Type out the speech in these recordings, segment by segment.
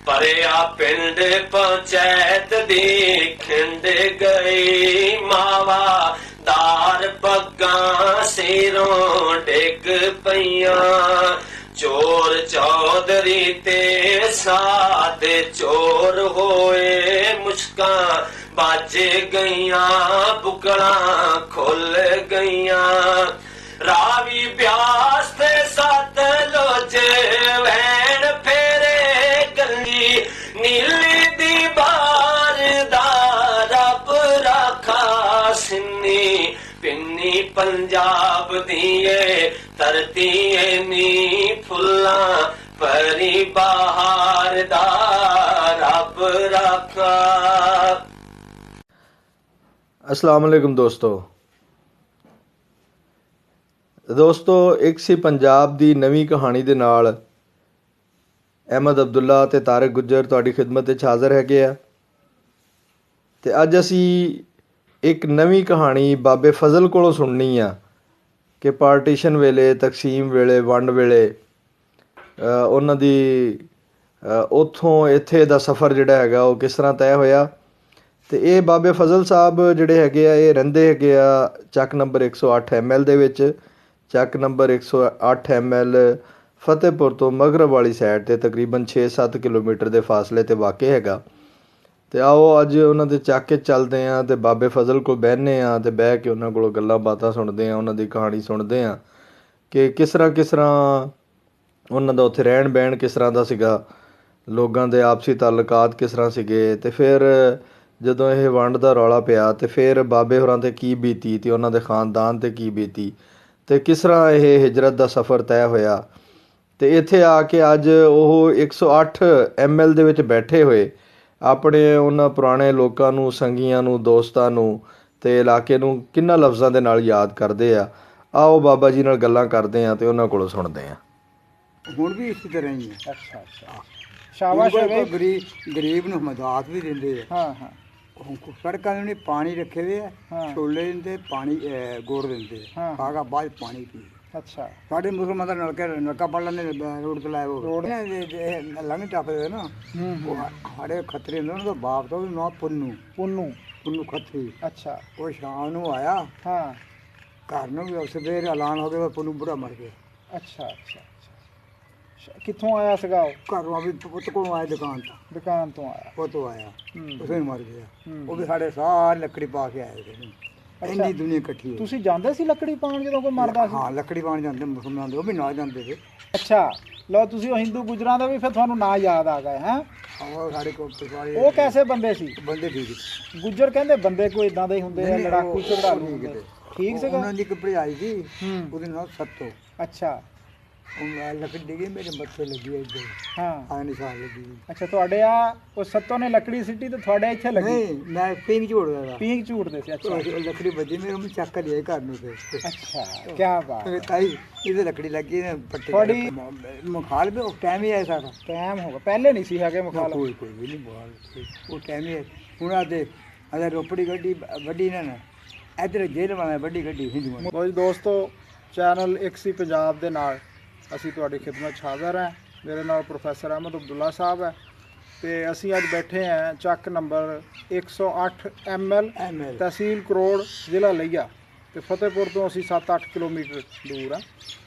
ਭਰਿਆ ਪਿੰਡ ਪੰਚਾਇਤ ਦੀ ਖਿੰਡ ਗਈ ਮਾਵਾ ਦਾਰ ਪੱਗਾਂ ਸਿਰੋਂ ਡਿੱਗ ਪਈਆਂ। ਚੋਰ ਚੌਧਰੀ ਤੇ ਸਾਧ ਚੋਰ ਹੋਏ ਮੁਸ਼ਕਾਂ ਵੱਜ ਗਈਆਂ ਬੁਕਲਾਂ ਖੁੱਲ ਗਈਆਂ। ਰਾਵੀ ਬਿਆਸ ਤੇ ਸਤਲੁਜ ਵੈਣ ਫੇਰੇ ਗੰਗੀ ਨੀਲੀ ਦੀ ਬਾਰ ਦਾ ਰੱਬ ਰਾਖਾ ਸਿੰਨੀ ਪਿੰਨੀ ਪੰਜਾਬ ਦੀ ਏ ਧਰਤੀ ਏ ਨੀ ਫੁੱਲਾਂ ਭਰੀ ਬਹਾਰ ਦਾ ਰੱਬ ਰਾਖਾ। अस्सलाम वालेकुम ਦੋਸਤੋ ਇੱਕ ਸੀ ਪੰਜਾਬ ਦੀ ਨਵੀਂ ਕਹਾਣੀ ਦੇ ਨਾਲ ਅਹਿਮਦ ਅਬਦੁੱਲਾ ਤੇ ਤਾਰਿਕ ਗੁੱਜਰ ਤੁਹਾਡੀ ਖਿਦਮਤ ਵਿੱਚ ਹਾਜ਼ਰ ਹੈਗੇ ਆ। ਤੇ ਅੱਜ ਅਸੀਂ ਇੱਕ ਨਵੀਂ ਕਹਾਣੀ ਬਾਬੇ ਫਜ਼ਲ ਕੋਲੋਂ ਸੁਣਨੀ ਆ ਕਿ ਪਾਰਟੀਸ਼ਨ ਵੇਲੇ, ਤਕਸੀਮ ਵੇਲੇ, ਵੰਡ ਵੇਲੇ ਉਹਨਾਂ ਦੀ ਉੱਥੋਂ ਇੱਥੇ ਦਾ ਸਫ਼ਰ ਜਿਹੜਾ ਹੈਗਾ ਉਹ ਕਿਸ ਤਰ੍ਹਾਂ ਤੈਅ ਹੋਇਆ। ਤੇ ਇਹ ਬਾਬੇ ਫਜ਼ਲ ਸਾਹਿਬ ਜਿਹੜੇ ਹੈਗੇ ਆ ਇਹ ਰਹਿੰਦੇ ਹੈਗੇ ਆ ਚੱਕ ਨੰਬਰ 108 ML ਦੇ ਵਿੱਚ। ਚੱਕ ਨੰਬਰ 108 ML ਫਤਿਹਪੁਰ ਤੋਂ ਮਗਰਬ ਵਾਲੀ ਸਾਈਡ 'ਤੇ ਤਕਰੀਬਨ 6-7 ਕਿਲੋਮੀਟਰ ਦੇ ਫਾਸਲੇ 'ਤੇ ਵਾਕਿਆ ਹੈਗਾ। ਤੇ ਆਓ ਅੱਜ ਉਹਨਾਂ ਦੇ ਚੱਕ 'ਚ ਚੱਲਦੇ ਹਾਂ ਤੇ ਬਾਬੇ ਫਜ਼ਲ ਕੋਲ ਬਹਿੰਦੇ ਹਾਂ ਤੇ ਬਹਿ ਕੇ ਉਹਨਾਂ ਕੋਲੋਂ ਗੱਲਾਂ ਬਾਤਾਂ ਸੁਣਦੇ ਹਾਂ, ਉਹਨਾਂ ਦੀ ਕਹਾਣੀ ਸੁਣਦੇ ਹਾਂ ਕਿ ਕਿਸ ਤਰ੍ਹਾਂ ਉਹਨਾਂ ਦਾ ਉੱਥੇ ਰਹਿਣ ਬਹਿਣ ਕਿਸ ਤਰ੍ਹਾਂ ਦਾ ਸੀਗਾ, ਲੋਕਾਂ ਦੇ ਆਪਸੀ ਤਾਲੁਕਾਤ ਕਿਸ ਤਰ੍ਹਾਂ ਸੀਗੇ। ਤੇ ਫਿਰ ਜਦੋਂ ਇਹ ਵੰਡ ਦਾ ਰੌਲਾ ਪਿਆ ਤੇ ਫਿਰ ਬਾਬੇ ਹੋਰਾਂ 'ਤੇ ਕੀ ਬੀਤੀ ਤੇ ਉਹਨਾਂ ਦੇ ਖਾਨਦਾਨ 'ਤੇ ਕੀ ਬੀਤੀ ਤੇ ਕਿਸ ਤਰ੍ਹਾਂ ਇਹ ਹਿਜਰਤ ਦਾ ਸਫ਼ਰ ਤੈਅ ਹੋਇਆ। ਤੇ ਇੱਥੇ ਆ ਕੇ ਅੱਜ ਉਹ 108 ML ਦੇ ਵਿੱਚ ਬੈਠੇ ਹੋਏ ਆਪਣੇ ਉਹਨਾਂ ਪੁਰਾਣੇ ਲੋਕਾਂ ਨੂੰ, ਸੰਗੀਆਂ ਨੂੰ, ਦੋਸਤਾਂ ਨੂੰ ਤੇ ਇਲਾਕੇ ਨੂੰ ਕਿੰਨਾ ਲਫ਼ਜ਼ਾਂ ਦੇ ਨਾਲ ਯਾਦ ਕਰਦੇ ਆ। ਆਓ ਬਾਬਾ ਜੀ ਨਾਲ ਗੱਲਾਂ ਕਰਦੇ ਆ ਤੇ ਉਹਨਾਂ ਕੋਲੋਂ ਸੁਣਦੇ ਆ। ਹੁਣ ਵੀ ਇਸੇ ਤਰ੍ਹਾਂ ਹੀ ਹੈ। ਅੱਛਾ ਸ਼ਾਬਾਸ਼। ਗਰੀਬ ਨੂੰ ਮਦਦ ਵੀ ਦਿੰਦੇ ਆ। ਹਾਂ ਸੜਕਾਂ ਦੇ ਪਾਣੀ ਰੱਖੇ ਹੋਏ ਆ, ਛੋਲੇ ਦਿੰਦੇ, ਪਾਣੀ ਗੁੜ ਦਿੰਦੇ, ਖਾ ਕੇ ਬਾਅਦ ਪਾਣੀ ਪੀ। ਅੱਛਾ ਸਾਡੇ ਮੁਸਲਮਾਨ ਦਾ ਨਲਕਾ ਪੜ ਲੈਂਦੇ ਰੋਡ ਤੇ ਲਾਏ ਰੋਡ ਲੰਘ ਟੱਪਦੇ ਨਾ ਉਹ ਸਾਡੇ ਖੱਤਰੀ ਹੁੰਦੇ ਉਹਨਾਂ ਦਾ ਬਾਪ ਦਾ ਵੀ ਨਾਂ ਪੁੰਨੂ ਖੱਤਰੀ। ਅੱਛਾ ਉਹ ਸ਼ਾਮ ਨੂੰ ਆਇਆ ਘਰ ਨੂੰ ਵੀ ਸਵੇਰੇ ਐਲਾਨ ਹੋ ਗਿਆ ਪੁੰਨੂ ਬੁੜਾ ਮਰ ਗਿਆ। ਅੱਛਾ ਕਿੱਥੋਂ ਆਇਆ ਸੀਗਾ ਉਹ? ਘਰੋਂ ਵੀ ਪੁੱਤ ਕੋਲੋਂ ਆਇਆ, ਦੁਕਾਨ ਤੋਂ ਆਇਆ, ਪੁੱਤ ਆਇਆ ਉਸੇ ਮਰ ਗਿਆ। ਉਹ ਵੀ ਸਾਡੇ ਸਾਰੇ ਲੱਕੜੀ ਪਾ ਕੇ ਆਏ ਸੀ। ਇੰਨੀ ਦੁਨੀਆ ਇਕੱਠੀ ਹੋਈ। ਤੁਸੀਂ ਜਾਂਦੇ ਸੀ ਲੱਕੜੀ ਪਾਉਣ ਜਦੋਂ ਕੋਈ ਮਰਦਾ ਸੀ? ਹਾਂ ਲੱਕੜੀ ਪਾਉਣ ਜਾਂਦੇ ਮੁਸਲਮਾਨ ਦੇ, ਉਹ ਵੀ ਨਾਲ ਜਾਂਦੇ ਸੀ। ਅੱਛਾ ਲਓ ਤੁਸੀਂ ਉਹ ਹਿੰਦੂ ਗੁਜਰਾਂ ਦਾ ਵੀ ਫਿਰ ਤੁਹਾਨੂੰ ਨਾਂ ਯਾਦ ਆ ਗਏ ਹੈ? ਸਾਡੇ ਕੋਲ ਉਹ ਕੈਸੇ ਬੰਦੇ ਸੀ? ਬੰਦੇ ਠੀਕ ਗੁੱਜਰ ਕਹਿੰਦੇ ਬੰਦੇ ਕੋਈ ਇਦਾਂ ਦੇ ਹੀ ਹੁੰਦੇ ਆ, ਲੜਾਕੂ ਝਗੜਾਲੂ। ਠੀਕ ਸੀਗਾ। ਉਹਨਾਂ ਦੀ ਇੱਕ ਭਰਜਾਈ ਸੀ ਉਹਦੇ ਨਾਲ ਸੱਤੋ। ਅੱਛਾ ਲੱਕੜੀ ਡਿੱਗੀ ਮੇਰੇ ਮੱਥੇ ਲੱਗੀ ਇੱਧਰ। ਹਾਂ ਨਿਸ਼ਾਨ ਲੱਗੀ। ਅੱਛਾ ਤੁਹਾਡੇ ਆ ਉਹ ਸੱਤੋਂ ਨੇ ਲੱਕੜੀ ਸਿੱਟੀ ਤੇ ਤੁਹਾਡੇ ਇੱਥੇ ਲੱਗੀ? ਨਹੀਂ ਮੈਂ ਪੀਂਘ ਝੂਟਦੇ ਸੀ। ਅੱਛਾ ਲੱਕੜੀ ਵੱਜੀ ਮੇਰੇ ਉਹਨੂੰ ਚੱਕ ਲਿਆ ਘਰ ਨੂੰ ਤੇ। ਅੱਛਾ ਕੀ ਬਾਤ ਹੈ ਤਾਈ, ਇਹਦੇ ਲੱਕੜੀ ਲੱਗੀ ਨੇ ਪੱਟੀ ਤੁਹਾਡੀ ਮੁਖਾਲਫ ਉਹ ਟਾਈਮ ਹੀ ਆਇਆ ਸਾਰਾ। ਟਾਈਮ ਹੋਗਾ ਪਹਿਲੇ ਨਹੀਂ ਸੀ ਹੈਗੇ ਮੁਖਾਲਫ? ਕੋਈ ਵੀ ਨਹੀਂ ਮੁਖਾਲਫ ਉਹ ਟਾਈਮ ਹੀ ਹੁਣ ਆ ਦੇ ਅਗਰ ਰੋਪੜੀ ਗੱਡੀ ਵੱਡੀ ਨਾ ਇੱਧਰ ਜੇਲ੍ਹ ਵਾਲਾ ਵੱਡੀ ਗੱਡੀ ਹਿੰਦੂ। ਕੋਈ ਦੋਸਤੋ ਚੈਨਲ ਇੱਕ ਸੀ ਪੰਜਾਬ ਦੇ ਨਾਲ ਅਸੀਂ ਤੁਹਾਡੀ ਖਿਦਮਤ 'ਚ ਹਾਜ਼ਰ ਹਾਂ। ਮੇਰੇ ਨਾਲ ਪ੍ਰੋਫੈਸਰ ਅਹਿਮਦ ਅਬਦੁੱਲਾ ਸਾਹਿਬ ਹੈ ਤੇ ਅਸੀਂ ਅੱਜ ਬੈਠੇ ਹਾਂ ਚੱਕ ਨੰਬਰ 108 ML ਤਹਿਸੀਲ ਕਰੋੜ ਜ਼ਿਲ੍ਹਾ ਲਈਆ ਤੇ ਫਤਿਹਪੁਰ ਤੋਂ ਅਸੀਂ 7-8 ਕਿਲੋਮੀਟਰ ਦੂਰ ਹਾਂ।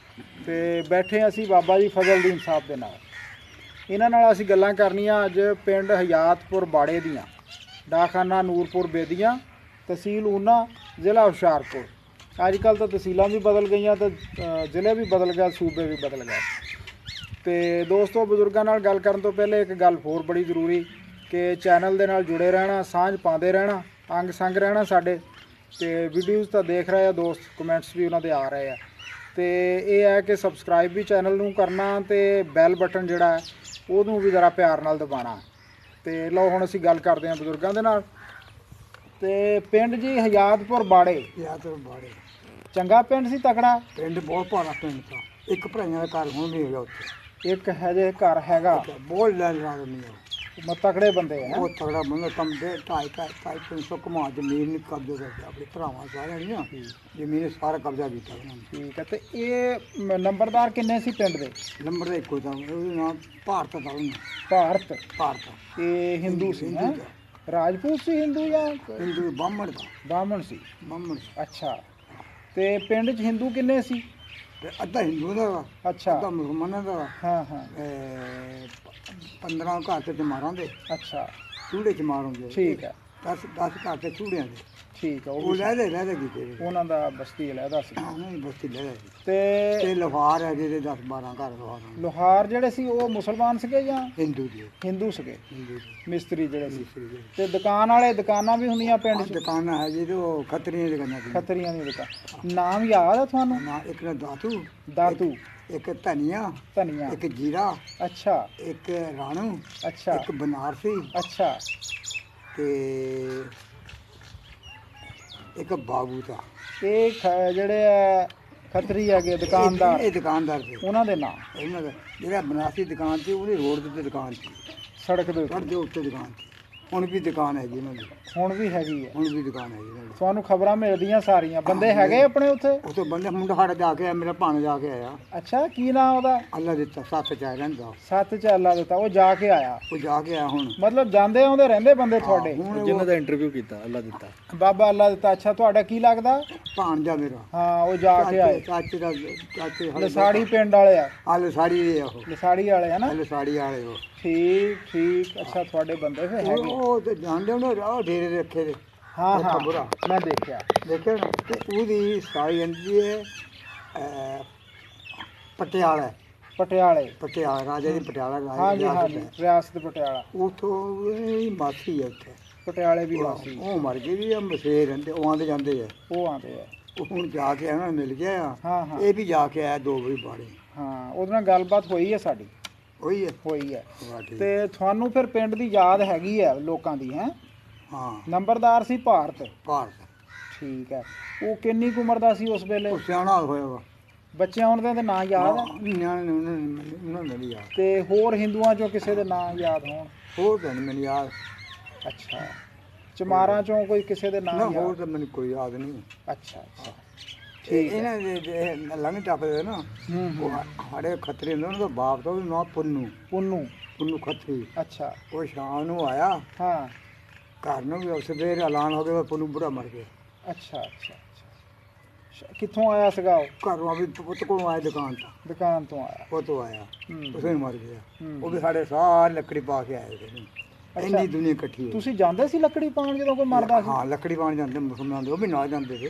ਤੇ ਬੈਠੇ ਅਸੀਂ ਬਾਬਾ ਜੀ ਫਜ਼ਲਦੀਨ ਸਾਹਿਬ ਦੇ ਨਾਲ। ਇਹਨਾਂ ਨਾਲ ਅਸੀਂ ਗੱਲਾਂ ਕਰਨੀਆਂ ਅੱਜ ਪਿੰਡ ਹਯਾਤਪੁਰ ਬਾੜੇ ਦੀਆਂ, ਡਾਕਖਾਨਾ ਨੂਰਪੁਰ ਬੇਦੀਆਂ, ਤਹਿਸੀਲ ਊਨਾ, ਜ਼ਿਲ੍ਹਾ ਹੁਸ਼ਿਆਰਪੁਰ। ਅੱਜ ਕੱਲ੍ਹ ਤਾਂ ਤਹਿਸੀਲਾਂ ਵੀ ਬਦਲ ਗਈਆਂ ਤੇ ਜ਼ਿਲ੍ਹੇ ਵੀ ਬਦਲ ਗਏ, ਸੂਬੇ ਵੀ ਬਦਲ ਗਏ। ਤੇ ਦੋਸਤੋ ਬਜ਼ੁਰਗਾਂ ਨਾਲ ਗੱਲ ਕਰਨ ਤੋਂ ਪਹਿਲੇ ਇੱਕ ਗੱਲ ਹੋਰ ਬੜੀ ਜ਼ਰੂਰੀ ਕਿ ਚੈਨਲ ਦੇ ਨਾਲ ਜੁੜੇ ਰਹਿਣਾ, ਸਾਂਝ ਪਾਉਂਦੇ ਰਹਿਣਾ, ਅੰਗ ਸੰਗ ਰਹਿਣਾ ਸਾਡੇ। ਤੇ ਵੀਡੀਓਜ਼ ਤਾਂ ਦੇਖ ਰਹੇ ਆ ਦੋਸਤ, ਕਮੈਂਟਸ ਵੀ ਉਹਨਾਂ ਦੇ ਆ ਰਹੇ ਆ। ਤੇ ਇਹ ਹੈ ਕਿ ਸਬਸਕ੍ਰਾਈਬ ਵੀ ਚੈਨਲ ਨੂੰ ਕਰਨਾ ਤੇ ਬੈਲ ਬਟਨ ਜਿਹੜਾ ਹੈ ਉਹਨੂੰ ਵੀ ਜ਼ਰਾ ਪਿਆਰ ਨਾਲ ਦਬਾਉਣਾ। ਤੇ ਲਓ ਹੁਣ ਅਸੀਂ ਗੱਲ ਕਰਦੇ ਹਾਂ ਬਜ਼ੁਰਗਾਂ ਦੇ ਨਾਲ। ਤੇ ਪਿੰਡ ਜੀ ਹਯਾਤਪੁਰ ਬਾੜੇ। ਚੰਗਾ ਪਿੰਡ ਸੀ, ਤਕੜਾ ਪਿੰਡ, ਬਹੁਤ ਭਾਰਾ ਪਿੰਡ ਤਾਂ। ਇੱਕ ਭਰਾਈਆਂ ਦਾ ਘਰ ਹੁਣ ਵੀ ਹੈਗਾ ਉੱਥੇ, ਇੱਕ ਹਜੇ ਘਰ ਹੈਗਾ, ਬਹੁਤ ਲੈ ਨਹੀਂ ਤਕੜੇ ਬੰਦੇ ਹੈ ਉਹ ਤਗੜਾ ਬੰਦਾ ਕੰਮ ਦੇ 250 ਕਮਾ ਜ਼ਮੀਨ ਨੂੰ ਕਬਜ਼ਾ ਕਰਦਾ ਆਪਣੇ ਭਰਾਵਾਂ ਸਾਰਿਆਂ ਨੇ ਨਾ ਜ਼ਮੀਨ ਸਾਰਾ ਕਬਜ਼ਾ ਕੀਤਾ ਉਹਨਾਂ ਨੇ। ਠੀਕ ਹੈ। ਤੇ ਇਹ ਨੰਬਰਦਾਰ ਕਿੰਨੇ ਸੀ ਪਿੰਡ ਦੇ? ਨੰਬਰ ਦਾ ਇੱਕੋ ਤਾਂ ਉਹਦਾ ਨਾਮ ਭਾਰਤ ਦਾ ਉਹਨੂੰ ਭਾਰਤ। ਭਾਰਤ ਇਹ ਹਿੰਦੂ ਸੀ ਹੈਂ? ਰਾਜਪੂਤ ਸੀ ਹਿੰਦੂ ਜਾਂ ਹਿੰਦੂ ਬਾਹਮਣ ਦਾ ਬਾਹਮਣ ਸੀ? ਬਾਹਮਣ ਅੱਛਾ। ਤੇ ਪਿੰਡ 'ਚ ਹਿੰਦੂ ਕਿੰਨੇ ਸੀ? ਤੇ ਅੱਧਾ ਹਿੰਦੂ ਦਾ ਵਾ, ਅੱਛਾ। ਅੱਧਾ ਮੁਸਲਮਾਨਾਂ ਦਾ ਵਾ। ਹਾਂ ਹਾਂ। 15 ਘਰ ਤੇ ਚਮਾਰਾਂ ਦੇ ਅੱਛਾ ਚੂੜੇ ਚਮਾਰ ਹੁੰਦੇ। ਠੀਕ ਹੈ। 10 ਘਰ ਤੇ ਚੂੜਿਆਂ ਦੇ। ਠੀਕ ਹੈ। ਉਹ ਲਹਿਦੇ ਕੀਤੇ ਉਹਨਾਂ ਦਾ ਬਸਤੀ ਅਲੱਗਾ ਸੀ। ਉਹਨਾਂ ਦੀ ਬਸਤੀ ਲਹਿਦੇ ਤੇ ਤੇ ਲੋਹਾਰ ਹੈ ਜਿਹਦੇ 10-12 ਘਰ ਲੋਹਾਰ ਲੋਹਾਰ ਜਿਹੜੇ ਸੀ ਉਹ ਮੁਸਲਮਾਨ ਸੀਗੇ ਜਾਂ ਹਿੰਦੂ ਦੀ ਹਿੰਦੂ ਸੀਗੇ? ਹਿੰਦੂ ਦੀ ਮਿਸਤਰੀ ਜਿਹੜੇ ਸੀ। ਮਿਸਤਰੀ ਦੇ। ਤੇ ਦੁਕਾਨ ਵਾਲੇ ਦੁਕਾਨਾਂ ਵੀ ਹੁੰਦੀਆਂ ਪਿੰਡ 'ਚ? ਦੁਕਾਨਾਂ ਹੈ ਜਿਹਦੇ ਉਹ ਖੱਤਰੀਆਂ ਦੀ ਦੁਕਾਨਾਂ ਸੀ। ਖੱਤਰੀਆਂ ਦੀ ਦੁਕਾਨ। ਨਾਮ ਯਾਦ ਆ ਤੁਹਾਨੂੰ? ਨਾ ਇੱਕ ਨਾ ਦਾਤੂ, ਦਾਤੂ, ਇੱਕ ਧਨੀਆ, ਧਨੀਆ, ਇੱਕ ਜੀਰਾ, ਅੱਛਾ ਇੱਕ ਰਾਣੂ, ਅੱਛਾ ਇੱਕ ਬਨਾਰਸੀ ਅੱਛਾ ਤੇ ਇੱਕ ਬਾਬੂ ਦਾ। ਇਹ ਜਿਹੜੇ ਆ ਖੱਤਰੀ ਹੈਗੇ ਦੁਕਾਨਦਾਰ, ਇਹ ਦੁਕਾਨਦਾਰ ਸੀ ਉਹਨਾਂ ਦੇ ਨਾਂ? ਇਹਨਾਂ ਦਾ ਜਿਹੜਾ ਬਨਾਰਸੀ ਦੁਕਾਨ ਸੀ ਉਹਦੀ ਰੋਡ ਦੇ ਉੱਤੇ ਦੁਕਾਨ ਸੀ, ਸੜਕ ਦੇ ਸੜਕ ਉੱਤੇ? ਦੇ ਉੱਤੇ ਦੁਕਾਨ ਸੀ। ਹੁਣ ਵੀ ਦੁਕਾਨ ਹੈਗੀ ਇਹਨਾਂ ਦੀ, ਹੁਣ ਵੀ ਹੈਗੀ ਹੈ? ਹੁਣ ਵੀ ਦੁਕਾਨ ਹੈਗੀ ਇਹਨਾਂ ਦੀ। ਤੁਹਾਨੂੰ ਖਬਰਾਂ ਮਿਲਦੀਆਂ ਸਾਰੀਆਂ? ਬੰਦੇ ਹੈਗੇ ਆਪਣੇ ਉੱਥੇ? ਉੱਥੇ ਬੰਦੇ ਮੁੰਡਾ ਸਾਡਾ ਜਾ ਕੇ ਆਇਆ, ਮੇਰਾ ਭਾਣ ਜਾ ਕੇ ਆਇਆ। ਅੱਛਾ। ਕੀ ਨਾਂ ਉਹਦਾ? ਅੱਲਾ ਦਿੱਤਾ, ਸੱਤ ਚ ਆਇਆ ਰਹਿੰਦਾ। ਸੱਤ ਚ ਅੱਲਾ ਦਿੱਤਾ। ਉਹ ਜਾ ਕੇ ਆਇਆ? ਉਹ ਜਾ ਕੇ ਆਇਆ ਹੁਣ। ਮਤਲਬ ਜਾਂਦੇ ਆਉਂਦੇ ਰਹਿੰਦੇ ਬੰਦੇ ਤੁਹਾਡੇ? ਹੁਣ ਜਿਨ੍ਹਾਂ ਦਾ ਇੰਟਰਵਿਊ ਕੀਤਾ ਅੱਲਾ ਦਿੱਤਾ। ਬਾਬਾ ਅੱਲਾ ਦਿੱਤਾ। ਅੱਛਾ। ਤੁਹਾਡਾ ਕੀ ਲੱਗਦਾ? ਭਾਣਜਾ ਮੇਰਾ। ਹਾਂ। ਉਹ ਜਾ ਕੇ ਆਏ? ਚਾਚੇ ਦਾ ਚਾਚੇ ਲਸਾੜੀ ਪਿੰਡ ਵਾਲੇ ਆ? ਆ ਲਸਾੜੀ ਉਹ ਲਸਾੜੀ ਵਾਲੇ ਹੈ ਨਾ? ਲਸਾੜੀ ਵਾਲੇ ਉਹ। ਠੀਕ ਠੀਕ। ਅੱਛਾ। ਤੁਹਾਡੇ ਬੰਦੇ ਫਿਰ ਹੈਗੇ? ਉਹ ਤੇ ਜਾਣਦੇ ਉਹਨੇ ਰਾਹ ਢੇਰੇ ਦੇ ਰੱਖੇ ਦੇ। ਹਾਂ ਹਾਂ ਬੁਰਾ ਮੈਂ ਦੇਖਿਆ। ਦੇਖਿਆ ਨਾ। ਤੇ ਉਹਦੀ ਸਾਈ ਜਾਂਦੀ ਹੈ ਪਟਿਆਲਾ। ਪਟਿਆਲੇ? ਰਾਜਾ ਦੀ ਪਟਿਆਲਾ ਹਾਂਜੀ ਹਾਂਜੀ, ਰਿਆਸਤ ਪਟਿਆਲਾ। ਉਥੋਂ ਇਹ ਮਾਸੀ ਹੈ ਉੱਥੇ ਪਟਿਆਲੇ ਵੀ ਵਾਸੀ? ਉਹ ਮਰ ਗਏ ਵੀ ਆ, ਮਸੇਰ ਰਹਿੰਦੇ, ਉਹ ਆਉਂਦੇ ਜਾਂਦੇ ਆ। ਉਹ ਆਉਂਦੇ ਆ? ਉਹ ਹੁਣ ਜਾ ਕੇ ਉਹਨਾਂ ਨੂੰ ਮਿਲ ਗਿਆ ਆ। ਹਾਂ ਹਾਂ। ਇਹ ਵੀ ਜਾ ਕੇ ਆਇਆ 2 ਵਾਰੀ ਬਾੜੇ। ਹਾਂ। ਉਹਦੇ ਨਾਲ ਗੱਲਬਾਤ ਹੋਈ ਹੈ ਸਾਡੀ? ਉਹੀ ਹੈ। ਹੋਈ ਹੈ। ਵਾਹ ਠੀਕ। ਤੇ ਤੁਹਾਨੂੰ ਫਿਰ ਪਿੰਡ ਦੀ ਯਾਦ ਹੈਗੀ ਹੈ ਲੋਕਾਂ ਦੀ? ਹੈ ਹਾਂ। ਨੰਬਰਦਾਰ ਸੀ ਭਾਰਤ? ਭਾਰਤ। ਠੀਕ ਹੈ। ਉਹ ਕਿੰਨੀ ਕੁ ਉਮਰ ਦਾ ਸੀ ਉਸ ਵੇਲੇ? ਉਹ ਸਿਆਣਾ ਹੋਇਆ ਵਾ। ਬੱਚੇ ਆਉਣ ਦੇ ਨਾਂ ਯਾਦ ਹੈ? ਨਿਆਣੇ ਨੇ ਉਹਨਾਂ ਨੂੰ ਨਹੀਂ ਯਾਦ। ਤੇ ਹੋਰ ਹਿੰਦੂਆਂ ਚੋਂ ਕਿਸੇ ਦੇ ਨਾਂ ਯਾਦ ਹੋਣ? ਹੋਰ ਤਾਂ ਨਹੀਂ ਮੈਨੂੰ ਯਾਦ। ਅੱਛਾ। ਚਮਾਰਾਂ ਚੋਂ ਕੋਈ ਕਿਸੇ ਦੇ ਨਾਂ ਨਾ ਹੋਰ ਯਾਦ? ਤਾਂ ਮੈਨੂੰ ਕੋਈ ਯਾਦ ਨਹੀਂ। ਅੱਛਾ ਅੱਛਾ। ਠੀਕ ਹੈ। ਇਹਨਾਂ ਦੇ ਲੰਘ ਟੱਪਦੇ ਨਾ, ਉਹ ਸਾਡੇ ਖੱਤਰੀ ਹੁੰਦੇ, ਉਹਨਾਂ ਦਾ ਬਾਪ ਦਾ ਵੀ ਨਾਂ ਪੁੰਨੂ। ਪੁੰਨੂ ਖੱਤਰੀ। ਅੱਛਾ। ਉਹ ਸ਼ਾਮ ਨੂੰ ਆਇਆ ਹਾਂ। ਘਰ ਨੂੰ ਵੀ ਸਵੇਰੇ ਐਲਾਨ ਹੋ ਗਿਆ ਪੁੰਨੂ ਬੁੜਾ ਮਰ ਗਿਆ। ਅੱਛਾ ਅੱਛਾ ਅੱਛਾ। ਕਿੱਥੋਂ ਆਇਆ ਸੀਗਾ ਉਹ? ਘਰੋਂ ਵੀ ਪੁੱਤ ਕੋਲੋਂ ਆਇਆ ਦੁਕਾਨ ਤੋਂ। ਦੁਕਾਨ ਤੋਂ ਆਇਆ? ਪੁੱਤ ਆਇਆ, ਹੂੰ। ਉਸੇ ਨੂੰ ਮਰ ਗਿਆ। ਹੂੰ। ਉਹ ਵੀ ਸਾਡੇ ਸਾਰੇ ਲੱਕੜੀ ਪਾ ਕੇ ਆਏ ਸੀ। ਇੰਨੀ ਦੁਨੀਆ ਇਕੱਠੀ ਹੋਈ। ਤੁਸੀਂ ਜਾਂਦੇ ਸੀ ਲੱਕੜੀ ਪਾਉਣ ਜਦੋਂ ਕੋਈ ਮਰਦਾ ਸੀ? ਹਾਂ, ਲੱਕੜੀ ਪਾਉਣ ਜਾਂਦੇ ਮੁਸਲਮਾਨ ਦੇ, ਉਹ ਵੀ ਨਾਲ ਜਾਂਦੇ ਸੀ।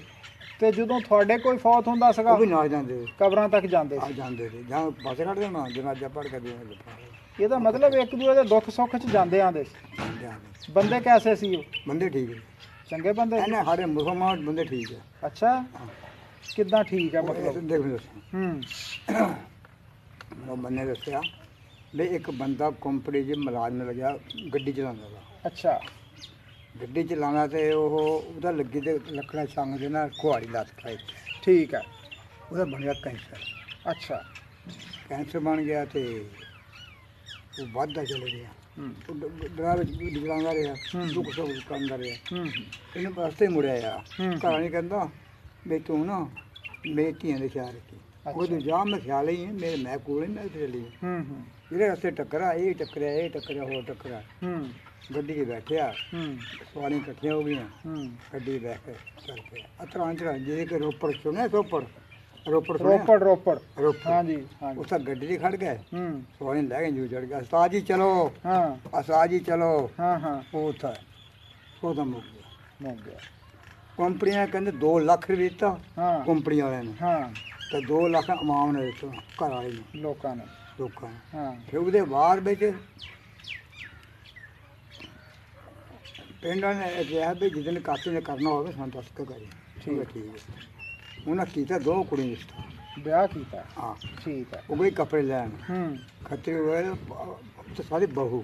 ਤੇ ਜਦੋਂ ਤੁਹਾਡੇ ਕੋਈ ਫੌਤ ਹੁੰਦਾ ਸੀਗਾ ਉਹ ਵੀ ਨਾਲ ਜਾਂਦੇ ਸੀ, ਕਬਰਾਂ ਤੱਕ ਜਾਂਦੇ ਆ ਸੀ? ਜਾਂਦੇ ਸੀ। ਜਾਂ ਪਾਸੇ ਕੱਢ ਦੇਣਾ, ਜਨਾਜ਼ਾ ਪੜ੍ਹ ਕੇ ਦੇਣਾ। ਇਹਦਾ ਮਤਲਬ ਇੱਕ ਦੂਜੇ ਦੇ ਦੁੱਖ ਸੁੱਖ 'ਚ ਜਾਂਦੇ ਆਂਦੇ ਸੀ। ਬੰਦੇ ਕੈਸੇ ਸੀ ਉਹ? ਬੰਦੇ ਠੀਕ ਹੈ, ਚੰਗੇ ਬੰਦੇ? ਇਹਨੇ ਸਾਡੇ ਮੁਸਲਮਾਨ ਬੰਦੇ ਠੀਕ ਹੈ। ਅੱਛਾ। ਕਿੱਦਾਂ ਠੀਕ ਹੈ ਮਤਲਬ? ਦੇਖ ਦੱਸੋ, ਹੂੰ। ਉਹ ਬੰਨੇ ਦੱਸਿਆ ਵੀ ਇੱਕ ਬੰਦਾ ਕੰਪਨੀ 'ਚ ਮੁਲਾਜ਼ਮ ਲੱਗਿਆ, ਗੱਡੀ ਚਲਾਉਂਦਾ ਵਾ। ਅੱਛਾ। ਗੱਡੀ ਚਲਾਉਣਾ ਤੇ ਉਹਦਾ ਲੱਗੀ ਤੇ ਲੱਕੜਾਂ ਛੰਗ ਦੇ ਨਾਲ ਕੁਹਾੜੀ ਲੱਤ ਖਾਈ। ਠੀਕ ਹੈ। ਉਹਦਾ ਬਣ ਗਿਆ ਕੈਂਸਰ। ਅੱਛਾ। ਕੈਂਸਰ ਬਣ ਗਿਆ ਤੇ ਉਹ ਵੱਧਦਾ ਚਲੇ ਗਿਆ। ਹੂੰ ਉਹ ਡਰਾਈਵਰ ਚਲਾਉਂਦਾ ਰਿਹਾ, ਦੁੱਖ ਸੁੱਖ ਕਰਦਾ ਰਿਹਾ। ਇਹਨੂੰ ਰਸਤੇ ਮੁੜਿਆ ਆ। ਘਰ ਨਹੀਂ ਕਹਿੰਦਾ ਵੀ ਤੂੰ ਨਾ ਮੇਰੀ ਧੀਆਂ ਦੇ ਖਿਆਲ ਰੱਖੀ। ਉਹਦੇ ਜਾ ਮੈਂ ਖਿਆਲ ਹੀ ਹੈ, ਮੈਂ ਕੋਲ ਹੀ ਮੈਂ ਚਲੀ। ਜਿਹੜੇ ਰਸਤੇ ਟੱਕਰਾ, ਇਹ ਟੱਕਰਿਆ ਹੋਰ ਟੱਕਰਾ। ਗੱਡੀ 'ਚ ਬੈਠਿਆ, ਸਵਾਰੀਆਂ ਇਕੱਠੀਆਂ ਹੋ ਗਈਆਂ, ਗੱਡੀ 'ਚ ਬੈਠ ਕੇ ਚੱਲ ਪਿਆ। ਅਤਰਾਂ ਚੜਾਂ ਜੇ ਕਿ ਰੋਪੜ ਸੁਣਿਆ, ਰੋਪੜ ਹਾਂਜੀ। ਉਸ ਤਾਂ ਗੱਡੀ 'ਚ ਖੜ ਗਏ, ਸਵਾਰੀਆਂ ਲੈ ਗਏ, ਜੂ ਚੜ ਗਿਆ। ਉਸਤਾਦ ਜੀ ਚਲੋ, ਉਸਤਾਦ ਜੀ ਚਲੋ। ਉਹ ਉੱਥੇ ਉਹਦਾ ਮੁੱਕ ਗਿਆ। ਕੰਪਨੀਆਂ ਕਹਿੰਦੇ 2 ਲੱਖ ਰੁਪਏ ਦਿੱਤਾ ਕੰਪਨੀ ਵਾਲਿਆਂ ਨੇ, ਤੇ 2 ਲੱਖ ਇਮਾਮ ਨੇ ਦਿੱਤਾ ਘਰ ਵਾਲੇ ਨੂੰ, ਲੋਕਾਂ ਨੇ। ਫਿਰ ਉਹਦੇ ਬਾਅਦ ਵਿੱਚ ਪਿੰਡਾਂ ਨੇ ਕਿਹਾ ਵੀ ਜਿੱਦਣ ਕਾਕੇ ਨੇ ਕਰਨਾ ਹੋਵੇ ਸਾਨੂੰ ਦੱਸ ਕੇ ਕਰੇ। ਠੀਕ ਹੈ। ਉਹਨਾਂ ਕੀਤਾ 2 ਕੁੜੀਆਂ ਰਿਸ਼ਤਾ, ਵਿਆਹ ਕੀਤਾ। ਹਾਂ ਠੀਕ ਹੈ। ਉਹ ਗਈ ਕੱਪੜੇ ਲੈਣ, ਖੱਤਰੀ ਹੋਏ ਤੇ ਸਾਰੀ ਬਹੂ,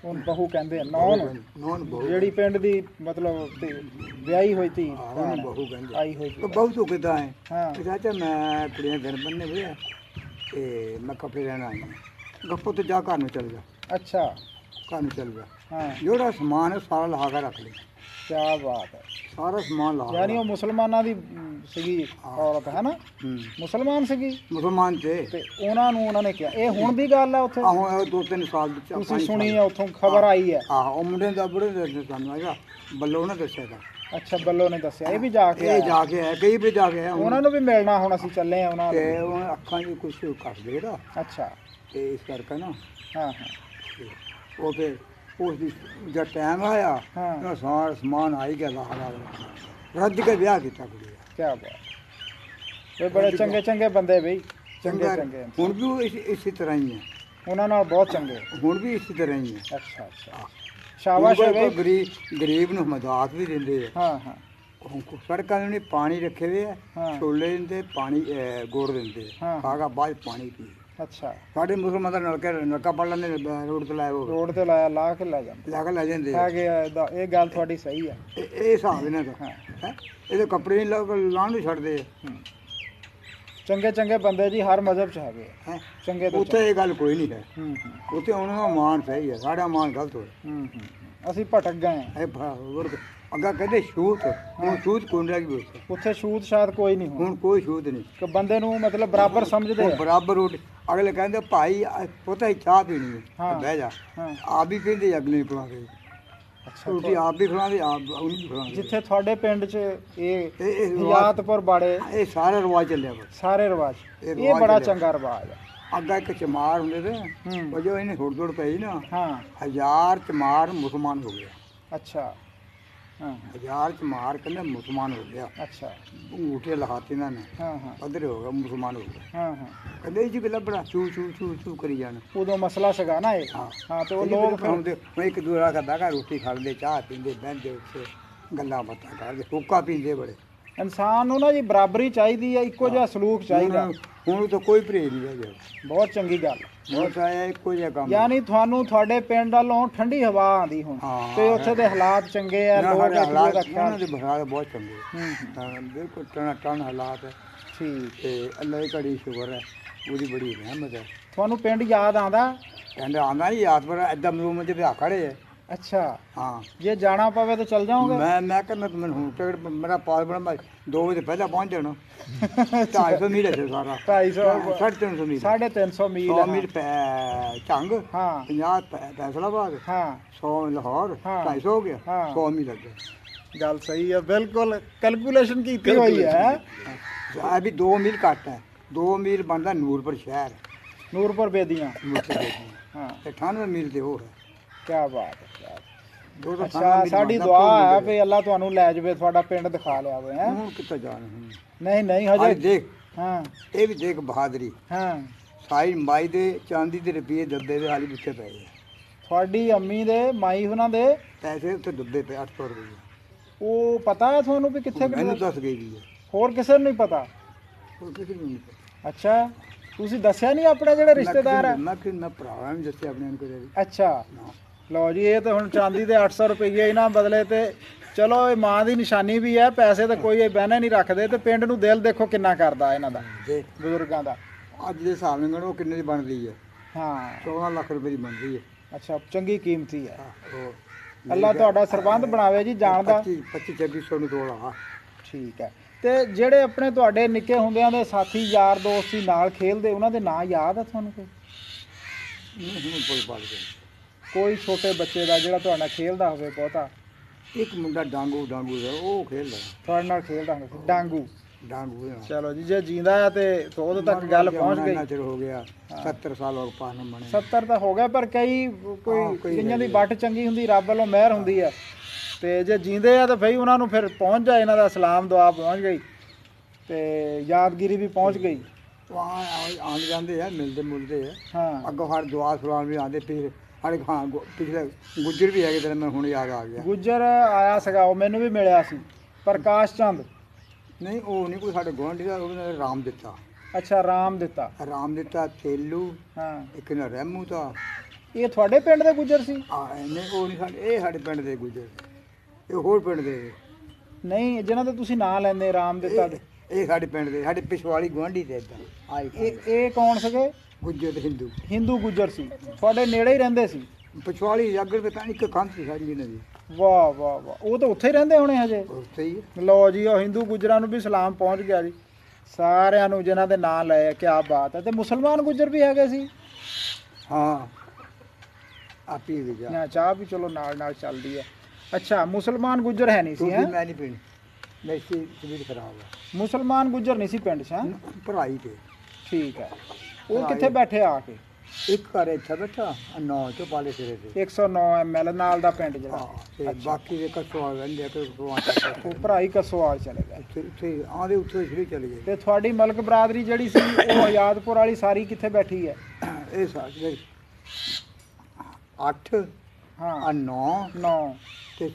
ਉਹ ਬਹੂ ਕਹਿੰਦੇ ਆ, ਨੌਨ ਬਹੂ, ਜਿਹੜੀ ਪਿੰਡ ਦੀ ਮਤਲਬ ਵਿਆਹੀ ਹੋਈ ਤੀ, ਉਹਨੂੰ ਬਹੂ ਕਹਿੰਦੇ, ਆਈ ਹੋਈ। ਬਹੂ ਤੋਂ ਕਿੱਦਾਂ ਹੈ? ਚਾਚਾ ਮੈਂ ਕੁੜੀਆਂ ਦਿਨ ਬੰਨੇ ਹੋਏ ਤੇ ਮੈਂ ਕੱਪੜੇ ਲੈਣ ਆਈ ਹਾਂ। ਗੱਪੋ ਤੇ ਜਾ ਘਰ ਨੂੰ ਚੱਲ ਜਾ। ਅੱਛਾ। ਕੰਮ ਚੱਲ ਗਿਆ ਹਾਂ ਜਿਹੜਾ ਸਮਾਨ ਹੈ ਸਾਰਾ ਲਾ ਕੇ ਰੱਖ ਲਿਆ ਕੀ ਬਾਤ ਹੈ। ਸਾਰਾ ਸਮਾਨ ਲਾ ਯਾਨੀ ਉਹ ਮੁਸਲਮਾਨਾਂ ਦੀ ਸੀਗੀ ਔਰਤ ਹੈ ਨਾ, ਮੁਸਲਮਾਨ ਸੀਗੀ ਮੁਸਲਮਾਨ ਤੇ ਤੇ ਉਹਨਾਂ ਨੇ ਕਿਹਾ ਇਹ ਹੁਣ ਦੀ ਗੱਲ ਹੈ ਉੱਥੇ ਆਹੋ 2-3 ਸਾਲ ਵਿੱਚ ਤੁਸੀਂ ਸੁਣੀ ਹੈ ਉੱਥੋਂ ਖਬਰ ਆਈ ਹੈ? ਆਹੋ ਉਹ ਮੁੰਡੇ ਦਾ ਬੜੇ ਦੱਸਦੇ ਸਾਨੂੰ ਹੈਗਾ ਬੱਲੋ ਨੇ ਦੱਸਿਆ ਤਾਂ ਅੱਛਾ ਬੱਲੋ ਨੇ ਦੱਸਿਆ ਇਹ ਵੀ ਜਾ ਕੇ ਇਹ ਆਇਆ। ਜਾ ਕੇ ਆਇਆ ਕਈ ਵੀ ਜਾ ਕੇ ਆਇਆ ਉਹਨਾਂ ਨੂੰ ਵੀ ਮਿਲਣਾ ਹੁਣ ਅਸੀਂ ਚੱਲੇ ਆ ਉਹਨਾਂ ਤੇ ਨੂੰ। ਉਹ ਅੱਖਾਂ 'ਚ ਕੁਝ ਘੱਟ ਦੇਦਾ ਅੱਛਾ ਤੇ ਇਸ ਕਰਕੇ ਨਾ ਹਾਂ ਹਾਂ ਤੇ ਉਹ ਫਿਰ ਉਸ ਦੀ ਜਦ ਟਾਈਮ ਆਇਆ ਹਾਂ। ਤਾਂ ਸਾਰਾ ਸਮਾਨ ਆਈ ਗਿਆ ਲਾ ਰੱਜ ਕੇ ਵਿਆਹ ਕੀਤਾ ਕੁੜੀ ਦਾ। ਕੀ ਬਾਤ ਇਹ ਬੜੇ ਚੰਗੇ ਚੰਗੇ ਬੰਦੇ ਬਈ ਚੰਗੇ ਚੰਗਾ ਚੰਗੇ ਹੁਣ ਵੀ ਉਹ ਇਸੇ ਤਰ੍ਹਾਂ ਹੀ ਹੈ ਉਹਨਾਂ ਨਾਲ ਬਹੁਤ ਚੰਗੇ। ਹੁਣ ਵੀ ਇਸੇ ਤਰ੍ਹਾਂ ਹੀ ਹੈ ਅੱਛਾ ਅੱਛਾ ਸ਼ਾਬਾਸ਼ ਹੈ ਬਈ। ਗਰੀਬ ਨੂੰ ਮਦਦ ਵੀ ਦਿੰਦੇ ਆ ਹਾਂ ਹਾਂ ਸੜਕਾਂ ਦੇ ਉਹਨੇ ਪਾਣੀ ਰੱਖੇ ਹੋਏ ਆ ਹਾਂ। ਛੋਲੇ ਦਿੰਦੇ ਪਾਣੀ ਗੁੜ ਦਿੰਦੇ ਹਾਂ। ਖਾਗਾ ਬਾਅਦ 'ਚ ਪਾਣੀ ਪੀ ਅੱਛਾ ਸਾਡੇ ਮੁਸਲਮਾਨ ਦਾ ਨਲਕਾ ਪੜ ਲੈਂਦੇ ਰੋਡ ਤੇ ਲਾਇਆ ਉਹ ਰੋਡ ਤੇ ਲਾਇਆ ਲਾ ਕੇ ਲੈ ਜਾਂਦੇ ਲਾ ਕੇ ਲੈ ਜਾਂਦੇ ਆ। ਹੈਗੇ ਆ ਇਹ ਗੱਲ ਤੁਹਾਡੀ ਸਹੀ ਹੈ। ਇਹ ਹਿਸਾਬ ਇਹਨਾਂ ਦਾ ਹਾਂ ਹੈ ਇਹਦੇ ਕੱਪੜੇ ਨਹੀਂ ਲਾਉਣ ਨੂੰ ਛੱਡਦੇ ਹੂੰ। ਚੰਗੇ ਚੰਗੇ ਬੰਦੇ ਜੀ ਹਰ ਮਜ਼ਹਬ ਚ ਹੈਗੇ ਆ। ਹੈ ਚੰਗੇ ਤੋਂ ਉੱਥੇ ਇਹ ਗੱਲ ਕੋਈ ਨਹੀਂ ਹੈ ਹੂੰ ਹੂੰ ਉੱਥੇ ਉਹਨਾਂ ਦਾ ਮਾਨ ਸਹੀ ਹੈ ਸਾਡਾ ਮਾਨ ਗਲਤ ਹੋਇਆ ਹੂੰ ਹੂੰ। ਅਸੀਂ ਭਟਕ ਗਏ ਆ। ਇਹ ਹੋਰ ਅੱਗਾ ਕਹਿੰਦੇ ਛੂਤ ਹੁਣ ਛੂਤ ਕੋਈ ਰਹਿ ਗਈ ਉੱਥੇ ਉੱਥੇ ਛੂਤ ਸ਼ਾਇਦ ਕੋਈ ਨਹੀਂ ਹੁਣ ਹੁਣ ਕੋਈ ਛੂਤ ਨਹੀਂ ਕਿ ਬੰਦੇ ਨੂੰ ਮਤਲਬ ਬਰਾਬਰ ਸਮਝਦੇ ਉਹ ਆ। ਬਰਾਬਰ ਰੋਟੀ ਅਗਲੇ ਕਹਿੰਦੇ ਭਾਈ ਪੁੱਤ ਹੀ ਚਾਹ ਪੀਣੀ ਹੈ ਹਾਂ। ਤੇ ਬਹਿ ਜਾ ਹਾਂ ਆਪ ਵੀ ਕਹਿੰਦੇ ਅਗਲੇ ਨੂੰ ਖਿਲਾਉਂਦੇ ਅੱਛਾ ਰੋਟੀ ਆਪ ਵੀ ਖਿਲਾਉਂਦੇ ਆਪ ਉਹਨੂੰ ਵੀ ਖਿਲਾਉਂਦੇ ਜਿੱਥੇ ਤੁਹਾਡੇ ਪਿੰਡ 'ਚ ਇਹ ਇਹ ਰਿਵਾਜ ਹਿਆਤਪੁਰ ਬਾੜੇ ਇਹ ਸਾਰਾ ਰਿਵਾਜ ਚੱਲਿਆ ਬਸ ਸਾਰੇ ਰਿਵਾਜ ਇਹ ਇਹ ਰਿਵਾਜ ਬੜਾ ਚੱਲਿਆ। ਚੰਗਾ ਰਿਵਾਜ ਹੈ। ਅੱਗਾ ਇੱਕ ਚਮਾਰ ਹੁੰਦੇ ਤੇ ਹੂੰ ਉਹ ਜੋ ਇਹਨੇ ਹੁੜ ਦੁੜ ਪਈ ਨਾ ਹਾਂ 1000 ਚਮਾਰ ਮੁਸਲਮਾਨ ਹੋ ਗਿਆ ਅੱਛਾ ਹਾਂ 1000 ਚਮਾਰ ਕਹਿੰਦੇ ਮੁਸਲਮਾਨ ਹੋ ਗਿਆ ਅੱਛਾ ਅੰਗੂਠੇ ਲਹਾਤੇ ਇਹਨਾਂ ਨੇ ਹਾਂ ਹਾਂ ਅਧਰੇ ਹੋ ਗਿਆ ਮੁਸਲਮਾਨ ਹੋ ਗਿਆ ਹਾਂ ਹਾਂ ਕਹਿੰਦੇ ਜੀ ਬਿਲਾ ਬੜਾ ਚੂ ਚੂ ਚੂ ਚੂ ਕਰੀ ਜਾਣ ਉਦੋਂ ਮਸਲਾ ਸੀਗਾ ਨਾ ਇਹ ਹਾਂ। ਹਾਂ ਤੇ ਉਹ ਲੋਕ ਫਿਰ ਖਾਂਦੇ ਮੈਂ ਇੱਕ ਦੂਰਾ ਕਰਦਾ ਕਾ ਰੋਟੀ ਖਾਂਦੇ ਚਾਹ ਪੀਂਦੇ ਬਹਿੰਦੇ ਉੱਥੇ ਗੱਲਾਂ ਬਾਤਾਂ ਕਰਦੇ ਹੁੱਕਾ ਪੀਂਦੇ ਬੜੇ ਇਨਸਾਨ ਨੂੰ ਨਾ ਜੀ ਬਰਾਬਰੀ ਚਾਹੀਦੀ ਹੈ, ਇੱਕੋ ਜਿਹਾ ਸਲੂਕ ਚਾਹੀਦਾ। ਹੁਣ ਤਾਂ ਕੋਈ ਪਰਹੇਜ਼ ਨਹੀਂ ਰਹਿ ਗਿਆ ਬਹੁਤ ਚੰਗੀ ਗੱਲ। ਬਹੁਤ ਆਇਆ ਇੱਕੋ ਜਿਹਾ ਕੰਮ ਯਾਨੀ ਤੁਹਾਨੂੰ ਤੁਹਾਡੇ ਪਿੰਡ ਵੱਲੋਂ ਠੰਡੀ ਹਵਾ ਆਉਂਦੀ ਹੁਣ ਹਾਂ। ਤੇ ਉੱਥੇ ਦੇ ਹਾਲਾਤ ਚੰਗੇ ਆ, ਨਾ, ਲੋਕ ਸਾਡੇ ਇੱਕ ਦੂਜੇ ਹਾਲਾਤ ਦਾ ਉਹਨਾਂ ਖਿਆਲ। ਦੇ ਹਾਲਾਤ ਬਹੁਤ ਚੰਗੇ ਹੂੰ ਹੂੰ, ਹਾਂ ਬਿਲਕੁਲ ਟਣ ਹਾਲਾਤ ਹੈ ਠੀਕ। ਤੇ ਅੱਲਾ ਦੀ ਘੜੀ ਸ਼ੁਕਰ ਹੈ ਉਹਦੀ ਬੜੀ ਰਹਿਮਤ ਹੈ ਤੁਹਾਨੂੰ ਪਿੰਡ ਯਾਦ ਆਉਂਦਾ? ਕਹਿੰਦੇ ਆਉਂਦਾ ਹੀ ਯਾਦ ਪਰ ਐਦਾਂ ਮਰੂਮ ਦੇ ਵਿਆਹ ਖੜੇ ਹੈ ਅੱਛਾ ਹਾਂ ਜੇ ਜਾਣਾ ਪਵੇ ਤਾਂ ਚੱਲ ਜਾਓਗੇ? ਮੈਂ ਕਹਿੰਦਾ ਮੈਨੂੰ ਹੁਣ ਟਿਕਟ ਮੇਰਾ ਪਾਸ ਬਣਾ ਮੈਂ 2 ਵਜੇ ਪਹਿਲਾਂ ਪਹੁੰਚ ਜਾਣਾ 250 ਮੀਲ ਹੈ ਸਾਰਾ 250 350 ਮੀਲ 350 ਮੀਲ 100 ਹਾਂ। ਮੀਲ ਝੰਗ ਹਾਂ 50 ਫੈਸਲਾਬਾਦ ਹਾਂ 100 ਲਾਹੌਰ ਹਾਂ। 250 ਹੋ ਗਿਆ ਹਾਂ। 100 ਮੀਲ ਅੱਗੇ ਗੱਲ ਸਹੀ ਹੈ, ਬਿਲਕੁਲ ਕੈਲਕੂਲੇਸ਼ਨ ਕੀਤੀ ਹੋਈ ਹੈ। ਆ ਵੀ 2 ਮੀਲ ਘੱਟ ਹੈ 2 ਮੀਲ ਬਣਦਾ ਨੂਰਪੁਰ ਸ਼ਹਿਰ ਨੂਰਪੁਰ ਬੇਦੀਆਂ। ਨੂਰਪੁਰ ਦੇ। ਹਾਂ ਤੇ 98 ਮੀਲ ਤੇ ਹੋਰ ਹੈ ਕੀ ਬਾਤ ਹੈ, ਕਿਆ ਬਾਤ। 298 ਅੱਛਾ ਮੀਲ ਸਾਡੀ ਬਣਦਾ ਦੁਆ ਹੈ ਪੁੱਲ ਵੀ ਅੱਲਾ ਤੁਹਾਨੂੰ ਲੈ ਜਾਵੇ, ਤੁਹਾਡਾ ਪਿੰਡ ਦਿਖਾ ਲਿਆਵੇ ਹੈ। ਹੁਣ ਕਿੱਥੇ ਜਾਣਾ ਹੁਣ ਨਹੀਂ ਨਹੀਂ ਹਜੇ ਹਜੇ। ਦੇਖ ਹਾਂ ਇਹ ਵੀ ਦੇਖ ਬਹਾਦਰੀ ਹਾਂ ਸਾਈ ਮਾਈ ਦੇ ਚਾਂਦੀ ਦੇ ਰੁਪਏ ਦੱਬੇ ਦੇ ਹਾਲੀ ਪਿੱਛੇ ਪਏ ਆ। ਤੁਹਾਡੀ ਅੰਮੀ ਦੇ ਮਾਈ ਉਹਨਾਂ ਦੇ ਪੈਸੇ ਉੱਥੇ ਦੱਬੇ ਪਏ 800 ਰੁਪਏ ਉਹ ਪਤਾ ਹੈ ਤੁਹਾਨੂੰ ਵੀ ਕਿੱਥੇ ਮੈਨੂੰ ਕਿੱਥੇ? ਦੱਸ ਗਈ ਵੀ ਹੈ ਹੋਰ ਕਿਸੇ ਨੂੰ ਨਹੀਂ ਪਤਾ? ਹੋਰ ਕਿਸੇ ਨੂੰ ਨਹੀਂ ਪਤਾ। ਅੱਛਾ ਤੁਸੀਂ ਦੱਸਿਆ ਨਹੀਂ ਆਪਣੇ ਜਿਹੜੇ ਰਿਸ਼ਤੇਦਾਰ ਹੈ? ਮੈਂ ਭਰਾਵਾਂ ਨੂੰ ਦੱਸਿਆ ਆਪਣੇ ਨੂੰ ਕਦੇ ਅੱਛਾ ਲਓ ਜੀ, ਇਹ ਤਾਂ ਹੁਣ ਚਾਂਦੀ ਦੇ 800 ਰੁਪਏ ਇਹਨਾਂ ਬਦਲੇ ਤੇ ਚਲੋ ਇਹ ਮਾਂ ਦੀ ਨਿਸ਼ਾਨੀ ਵੀ ਹੈ। ਪੈਸੇ ਤਾਂ ਕੋਈ ਬਹਿਨੇ ਨਹੀਂ ਰੱਖਦੇ ਤੇ ਪਿੰਡ ਨੂੰ ਦਿਲ ਦੇਖੋ ਕਿੰਨਾ ਕਰਦਾ ਇਹਨਾਂ ਦਾ, ਦੇ ਬਜ਼ੁਰਗਾਂ ਦਾ। ਅੱਜ ਦੇ ਹਿਸਾਬ ਨਾਲ ਗਣੋ ਕਿੰਨੇ ਦੀ ਬਣਦੀ ਹੈ ਹਾਂ 14 ਲੱਖ ਰੁਪਏ ਦੀ ਬਣਦੀ ਹੈ ਅੱਛਾ ਚੰਗੀ ਕੀਮਤੀ ਹੈ। ਉਹ ਅੱਲਾ ਤੁਹਾਡਾ ਸਰਬੰਧ ਬਣਾਵੇ ਜੀ ਜਾਣ ਦਾ। 2500 ਨੂੰ ਤੋਲਾ ਠੀਕ ਹੈ। ਤੇ ਜਿਹੜੇ ਆਪਣੇ ਤੁਹਾਡੇ ਨਿੱਕੇ ਹੁੰਦਿਆਂ ਦੇ ਸਾਥੀ ਯਾਰ ਦੋਸਤ ਸੀ ਨਾਲ ਖੇਲਦੇ, ਉਹਨਾਂ ਦੇ ਨਾਂ ਯਾਦ ਆ ਤੁਹਾਨੂੰ ਕੋਈ? ਹੁਣ ਪੁੱਲ ਪਾ ਗਏ ਕੋਈ ਛੋਟੇ ਬੱਚੇ ਦਾ ਜਿਹੜਾ ਤੁਹਾਡੇ ਨਾਲ ਖੇਲਦਾ ਹੋਵੇ ਬਹੁਤਾ? ਇੱਕ ਮੁੰਡਾ ਡਾਂਗੂ ਦਾ ਉਹ ਖੇਲਦਾ ਤੁਹਾਡੇ ਨਾਲ ਖੇਲਦਾ ਹੋਵੇ ਡਾਂਗੂ? ਡਾਂਗੂ ਦੇ ਨਾਲ। ਚਲੋ ਜੀ, ਜੇ ਜਿੰਦਾ ਆ ਤੇ ਉਦੋਂ ਤੱਕ ਗੱਲ ਪਹੁੰਚ ਗਈ। ਇੰਨਾ ਚਿਰ ਹੋ ਗਿਆ 70 ਸਾਲ ਹੋ ਗਏ ਪਾਸ ਨੂੰ ਬਣੇ 70 ਤਾਂ ਹੋ ਗਿਆ, ਪਰ ਕਈ ਹਾਂ, ਕੋਈ ਕਈ ਕਈਆਂ ਦੀ ਵੱਟ ਚੰਗੀ ਹੁੰਦੀ, ਰੱਬ ਵੱਲੋਂ ਮਿਹਰ ਹੁੰਦੀ ਆ। ਤੇ ਜੇ ਜਿੰਦੇ ਆ ਤਾਂ ਭਈ ਉਹਨਾਂ ਨੂੰ ਫਿਰ ਪਹੁੰਚ ਜਾਏ, ਇਹਨਾਂ ਦਾ ਸਲਾਮ ਦੁਆ ਪਹੁੰਚ ਗਈ ਤੇ ਯਾਦਗਿਰੀ ਵੀ ਪਹੁੰਚ ਗਈ। ਆਉਂਦੇ ਜਾਂਦੇ ਆ ਮਿਲਦੇ ਮੁਲਦੇ ਆ ਹਾਂ ਅੱਗੋਂ ਹਰ ਦੁਆ ਸਲਾਮ ਵੀ ਆਉਂਦੇ ਫਿਰ ਸਾਡੇ ਹਾਂ ਪਿਛਲੇ ਗੁੱਜਰ ਵੀ ਹੈਗੇ ਤੇ ਮੈਂ ਹੁਣ ਯਾਦ ਆ ਗਿਆ ਗੁੱਜਰ ਆਇਆ ਸੀਗਾ, ਉਹ ਮੈਨੂੰ ਵੀ ਮਿਲਿਆ ਸੀ, ਪ੍ਰਕਾਸ਼ ਚੰਦ। ਨਹੀਂ ਉਹ ਨਹੀਂ ਕੋਈ ਸਾਡੇ ਗੁਆਂਢੀ ਦਾ, ਉਹਨੇ ਰਾਮ ਦਿੱਤਾ। ਅੱਛਾ ਰਾਮ ਦਿੱਤਾ। ਰਾਮ ਦਿੱਤਾ ਤੇਲੂ ਹਾਂ ਇੱਕ ਨਾ ਰਹਿਮੂ ਤਾਂ ਇਹ ਤੁਹਾਡੇ ਪਿੰਡ ਦੇ ਗੁੱਜਰ ਸੀ? ਨਹੀਂ ਉਹ ਨਹੀਂ ਸਾਡੇ, ਇਹ ਸਾਡੇ ਪਿੰਡ ਦੇ ਗੁੱਜਰ, ਇਹ ਹੋਰ ਪਿੰਡ ਦੇ ਨਹੀਂ ਜਿਹਨਾਂ ਦੇ ਤੁਸੀਂ ਨਾਂ ਲੈਂਦੇ ਰਾਮ ਦਿੱਤਾ ਦੇ? ਇਹ ਸਾਡੇ ਪਿੰਡ ਦੇ, ਸਾਡੇ ਪਿਛਵਾੜੀ ਗੁਆਂਢੀ ਤੇ ਇਦਾਂ ਆਏ ਇਹ ਕੌਣ ਸੀਗੇ? ਗੁੱਜਰ ਤੇ ਹਿੰਦੂ ਹਿੰਦੂ ਗੁੱਜਰ ਸੀ, ਤੁਹਾਡੇ ਨੇੜੇ ਹੀ ਰਹਿੰਦੇ ਸੀ? ਪਛਵਾੜੀ ਜਾਗਰ ਤੇ ਤਾਂ ਇੱਕ ਕੰਧ ਸੀ ਸਾਡੀ ਇਹਨਾਂ ਦੀ ਵਾਹ ਵਾਹ ਵਾਹ, ਉਹ ਤਾਂ ਉੱਥੇ ਹੀ ਰਹਿੰਦੇ ਹੋਣੇ ਹਜੇ। ਉੱਥੇ ਹੀ ਹੈ। ਲਓ ਜੀ, ਉਹ ਹਿੰਦੂ ਗੁੱਜਰਾਂ ਨੂੰ ਵੀ ਸਲਾਮ ਪਹੁੰਚ ਗਿਆ ਜੀ, ਸਾਰਿਆਂ ਨੂੰ ਜਿਨ੍ਹਾਂ ਦੇ ਨਾਂ ਲਏ, ਕਿਆ ਬਾਤ ਹੈ। ਤੇ ਮੁਸਲਮਾਨ ਗੁੱਜਰ ਵੀ ਹੈਗੇ ਸੀ? ਹਾਂ ਆਪੀ ਵੀ ਜਾ ਨਾ, ਚਾਹ ਵੀ ਚਲੋ ਨਾਲ ਨਾਲ ਚੱਲਦੀ ਹੈ। ਅੱਛਾ, ਮੁਸਲਮਾਨ ਗੁੱਜਰ ਹੈ ਨਹੀਂ ਤੂੰ ਸੀ? ਵੀ ਹੈ, ਮੈਂ ਨਹੀਂ ਪੀਣੀ, ਮੇਰੀ ਤਬੀਅਤ ਖਰਾਬ ਹੈ। ਮੁਸਲਮਾਨ ਗੁੱਜਰ ਨਹੀਂ ਸੀ ਪਿੰਡ 'ਚ? ਹੈਂ, ਪੜ੍ਹਾਈ ਤੇ ਠੀਕ ਹੈ। ਉਹ ਕਿੱਥੇ ਬੈਠੇ ਆ ਕੇ? ਇੱਕ ਘਰ ਇੱਥੇ ਬੈਠਾ 9 ਤੋਂ ਪਾਲੇ ਸਿਰੇ ਤੇ 109 ML ਨਾਲ ਦਾ ਪਿੰਡ ਜਿਹੜਾ। ਹਾਂ, ਤੇ ਬਾਕੀ ਦੇ ਕਸਵਾ ਵੰਦੇ ਕਿ ਉਹ ਭਰਾਈ ਕਸਵਾਲ ਚਲੇ ਗਏ। ਉੱਥੇ ਆਂਦੇ ਉੱਥੇ ਸਿਰੇ ਚਲੇ ਗਏ। ਤੇ ਤੁਹਾਡੀ ਮਲਕ ਬਰਾਦਰੀ ਜਿਹੜੀ ਸੀ ਉਹ ਆਜ਼ਾਦਪੁਰ ਵਾਲੀ ਸਾਰੀ ਕਿੱਥੇ ਬੈਠੀ ਹੈ? ਇਹ ਸਾਡੇ 8 ਹਾਂ 9 9 ਤੇ